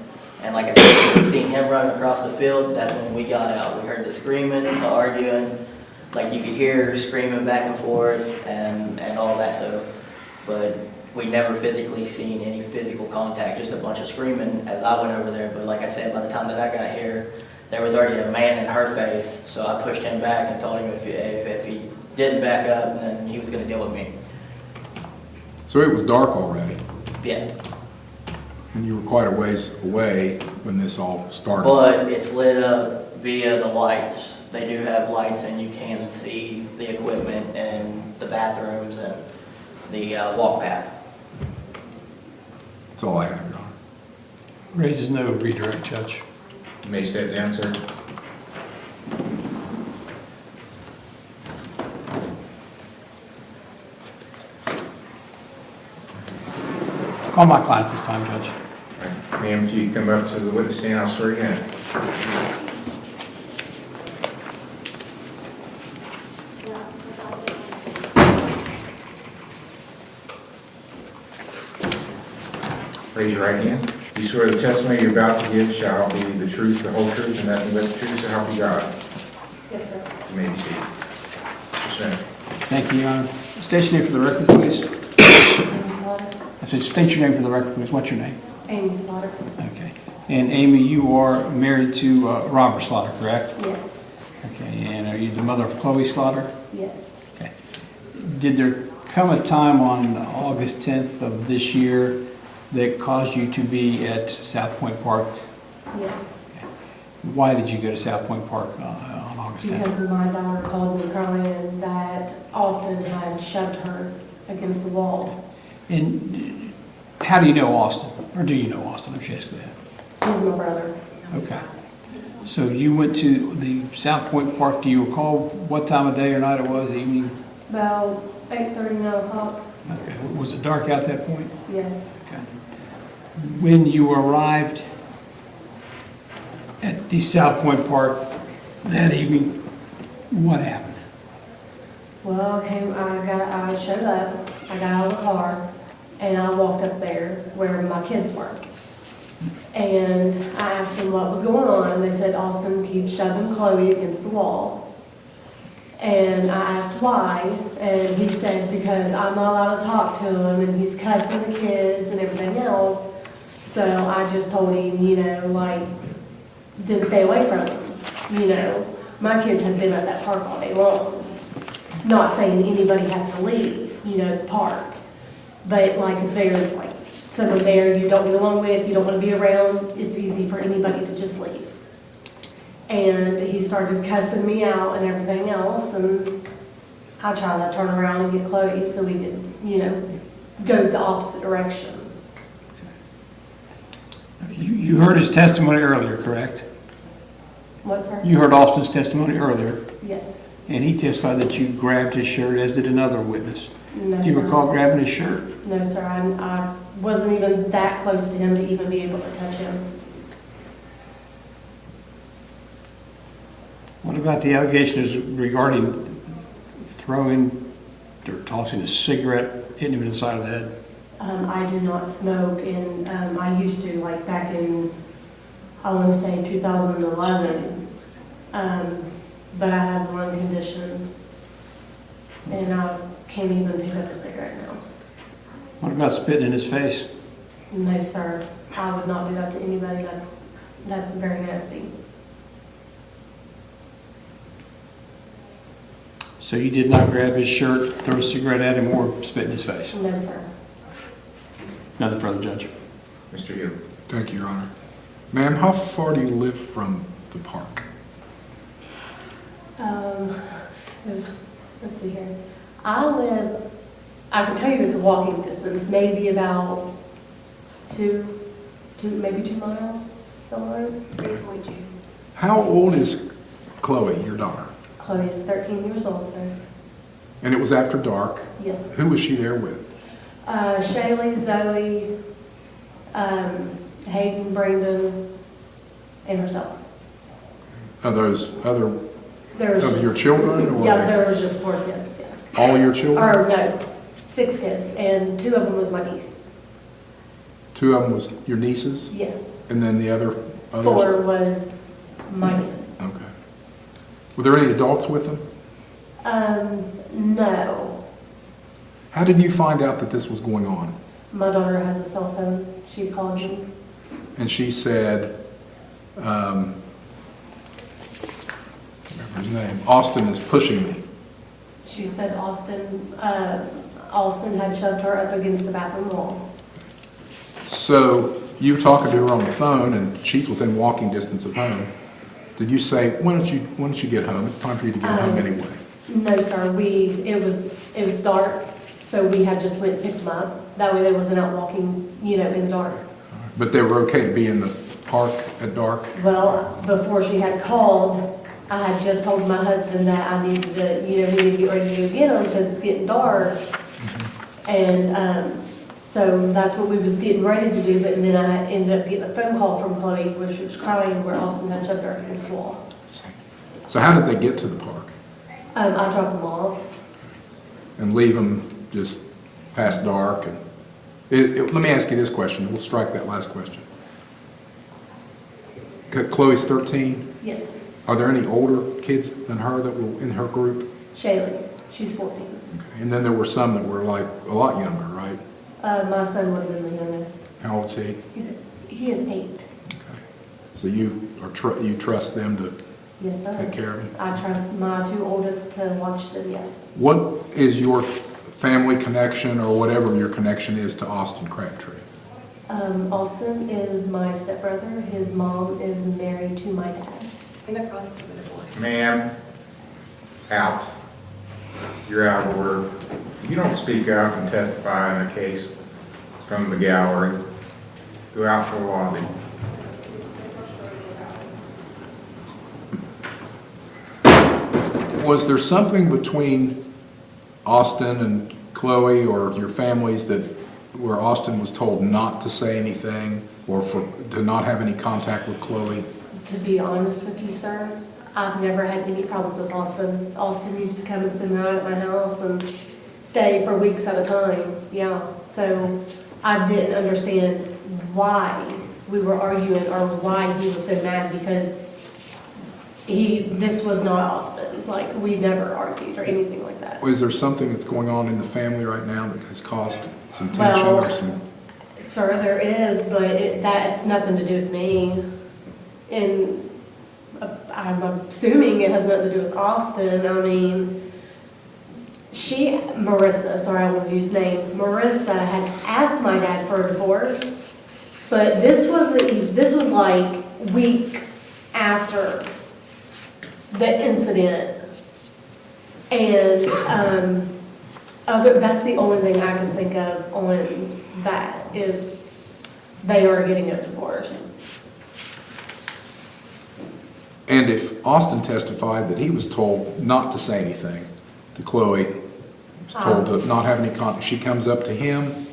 And like I said, we seen him running across the field. That's when we got out. We heard the screaming, the arguing, like you could hear screaming back and forth and all that stuff. But we never physically seen any physical contact, just a bunch of screaming as I went over there. But like I said, by the time that I got here, there was already a man in her face. So I pushed him back and told him if he didn't back up, then he was going to deal with me. So it was dark already, Yeah. and you were quite a ways away when this all started. But it's lit up via the lights. They do have lights, and you can see the equipment and the bathrooms and the walk path. That's all I have, Your Honor. Raises no redirect, Judge. You may sit down, sir. Call my client this time, Judge. Ma'am, if you come up to the witness stand, I'll swear you in. Raise your right hand. You swear the testimony you're about to give shall be the truth, the whole truth, and nothing but the truth, so help you God. Yes, sir. You may be seated. Mr. Smith. Thank you, Your Honor. State your name for the record, please. Amy Slaughter. I said, state your name for the record, please. What's your name? Amy Slaughter. Okay. And Amy, you are married to Robert Slaughter, correct? Yes. Okay. And are you the mother of Chloe Slaughter? Yes. Okay. Did there come a time on August 10th of this year that caused you to be at South Point Park? Yes. Why did you go to South Point Park on August 10th? Because my daughter called me crying that Austin had shoved her against the wall. And how do you know Austin? Or do you know Austin? I'm just asking that. He's my brother. Okay. So you went to the South Point Park. Do you recall what time of day or night it was, evening? About 8:30, 9 o'clock. Okay. Was it dark at that point? Yes. Okay. When you arrived at the South Point Park that evening, what happened? Well, I showed up, I got out of the car, and I walked up there where my kids were. And I asked them what was going on, and they said Austin keeps shoving Chloe against the wall. And I asked why, and he said, because I'm not allowed to talk to him, and he's cussing the kids and everything else. So I just told him, you know, like, then stay away from him. You know, my kids have been at that park all day long. Not saying anybody has to leave, you know, it's a park. But like, if there's like someone there you don't get along with, you don't want to be around, it's easy for anybody to just leave. And he started cussing me out and everything else, and I tried to turn around and get Chloe so we could, you know, go the opposite direction. You heard his testimony earlier, correct? What, sir? You heard Austin's testimony earlier, Yes. and he testified that you grabbed his shirt, as did another witness. No, Do you sir. recall grabbing his shirt? No, sir, I wasn't even that close to him to even be able to touch him. What about the allegations regarding throwing or tossing a cigarette, hitting him in the side of the head? I do not smoke, and I used to, like back in, I want to say 2011, but I have lung condition, and I can't even pick up a cigarette now. What about spitting in his face? No, sir, I would not do that to anybody. That's very nasty. So you did not grab his shirt, throw a cigarette at him, or spit in his face? No, sir. Nothing further, Judge. Mr. Hill. Thank you, Your Honor. Ma'am, how far do you live from the park? Let's see here. I can tell you it's a walking distance, maybe about maybe 2 miles down the road. 3.2. How old is Chloe, your daughter? Chloe is 13 years old, sir. And it was after dark. Yes, sir. Who was she there with? Shaylee, Zoe, Hayden, Brandon, and herself. Are those other There was of just, your children? Or yeah, there was just 4 kids, yeah. all your children? Or no, 6 kids, and 2 of them was my niece. 2 of them was your nieces? Yes. And then the others? 4 was my kids. Okay. Were there any adults with them? No. How did you find out that this was going on? My daughter has a cell phone. She called me. And she said, remember his name, Austin is pushing me. She said Austin had shoved her up against the bathroom wall. So you were talking to her on the phone, and she's within walking distance of home. Did you say, why don't you get home? It's time for you to get home anyway. No, sir. It was dark, so we had just went and picked them up. That way they wasn't out walking, you know, in the dark. But they were okay to be in the park at dark? Well, before she had called, I had just told my husband that I needed to, you know, we need to get ready to go get them because it's getting dark. And so that's what we was getting ready to do, but then I ended up getting a phone call from Chloe where she was crying, where Austin had shoved her against the wall. So how did they get to the park? I dropped them off. And leave them just past dark? And let me ask you this question. We'll strike that last question. Chloe's 13. Yes, sir. Are there any older kids than her that were in her group? Shaylee, she's 14. Okay. And then there were some that were like a lot younger, right? My son would have been the youngest. How old is he? He is 8. Okay. So you trust them to Yes, sir. take care of him? I trust my 2 oldest to watch them, yes. What is your family connection, or whatever your connection is, to Austin Crabtree? Austin is my stepbrother. His mom is married to my dad. In the process of a divorce. Ma'am, out. You're out of order. You don't speak up and testify in a case from the gallery. Go out to the lobby. Was there something between Austin and Chloe or your families where Austin was told not to say anything, or to not have any contact with Chloe? To be honest with you, sir, I've never had any problems with Austin. Austin used to come and spend the night at my house and stay for weeks at a time, yeah. So I didn't understand why we were arguing or why he was so mad, because this was not Austin, like, we never argued or anything like that. Is there something that's going on in the family right now that has caused some tension or some? Sir, there is, but that's nothing to do with me. And I'm assuming it has nothing to do with Austin. I mean, Marissa, sorry, I won't use names. Marissa had asked my dad for a divorce, but this was like weeks after the incident. And that's the only thing I can think of on that is they are getting a divorce. And if Austin testified that he was told not to say anything to Chloe, was told to not have any contact, she comes up to him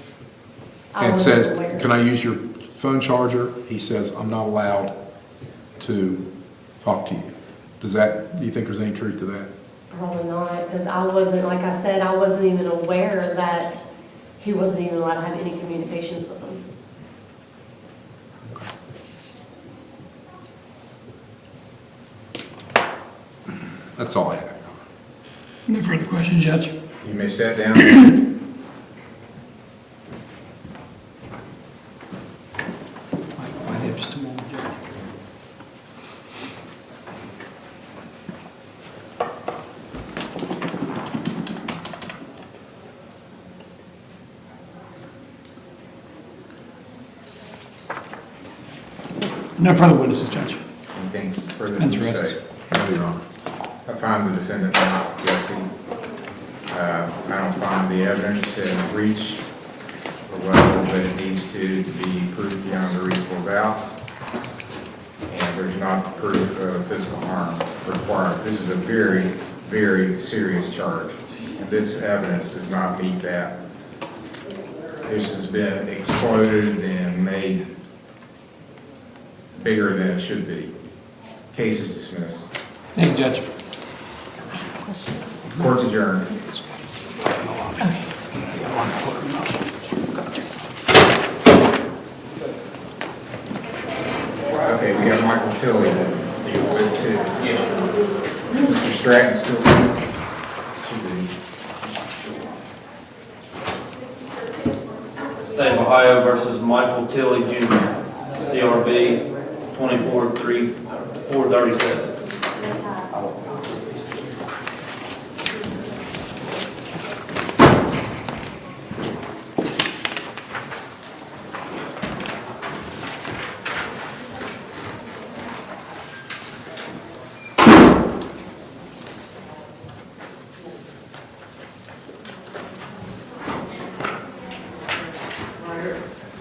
and says, "Can I use your phone charger?" He says, "I'm not allowed to talk to you." Do you think there's any truth to that? Probably not, because I wasn't, like I said, I wasn't even aware that he wasn't even allowed to have any communications with them. That's all I have. No further questions, Judge? You may sit down. Might have just a moment, Judge. No further witnesses, Judge. Anything further Fence to rest. say? No, Your Honor. I find the defendant not guilty. I don't find the evidence has reached the level that it needs to be proved beyond a reasonable doubt. And there's not proof of physical harm required. This is a very, very serious charge. And this evidence does not meet that. This has been exploded and made bigger than it should be. Case is dismissed. Thank you, Judge. Court's adjourned. Okay, we have Michael Tilley to deal with too. Yes. Mr. Stratton still here? State of Ohio versus Michael Tilley Jr., CRB 2437.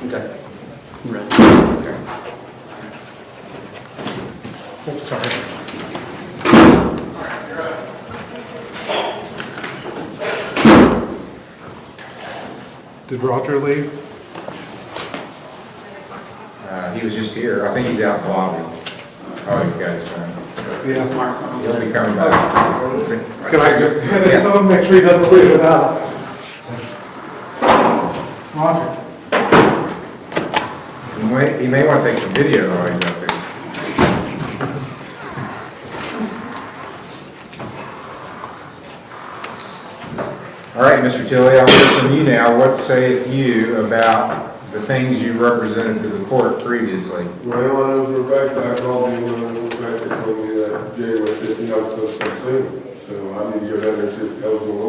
Okay. Ready. Okay. Oh, sorry. Did Roger leave? He was just here. I think he's out in the lobby. Oh, you got his phone. Yeah. He'll be coming back. Can I just hand his phone, make sure he doesn't leave it out? Roger. He may want to take some video while he's up there. All right, Mr. Tilley, I'll hear from you now. What saith you about the things you represented to the court previously? Well, I know for a fact I called you when I went back and told me that January 15th I was supposed to come soon. So I need to go down there and see what the hell's going on.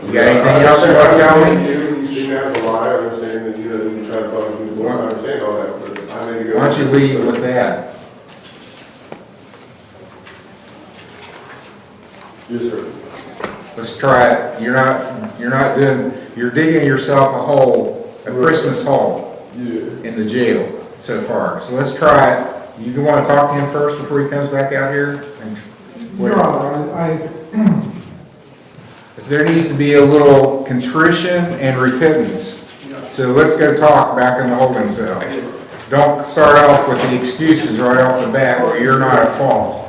You got anything else you want to tell me? You seem to have a lie. I understand that you try to find me. I understand all that, but I need to go. Why don't you leave with that? Yes, sir. Let's try it. You're digging yourself a hole, a Christmas hole in the jail so far. So let's try it. You want to talk to him first before he comes back out here? Your Honor, There needs to be a little contrition and repentance. So let's go talk back in the holding cell. Don't start off with the excuses right off the bat where you're not at fault.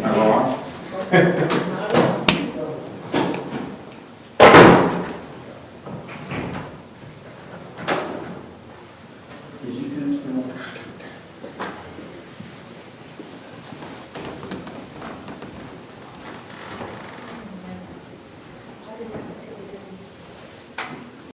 How long?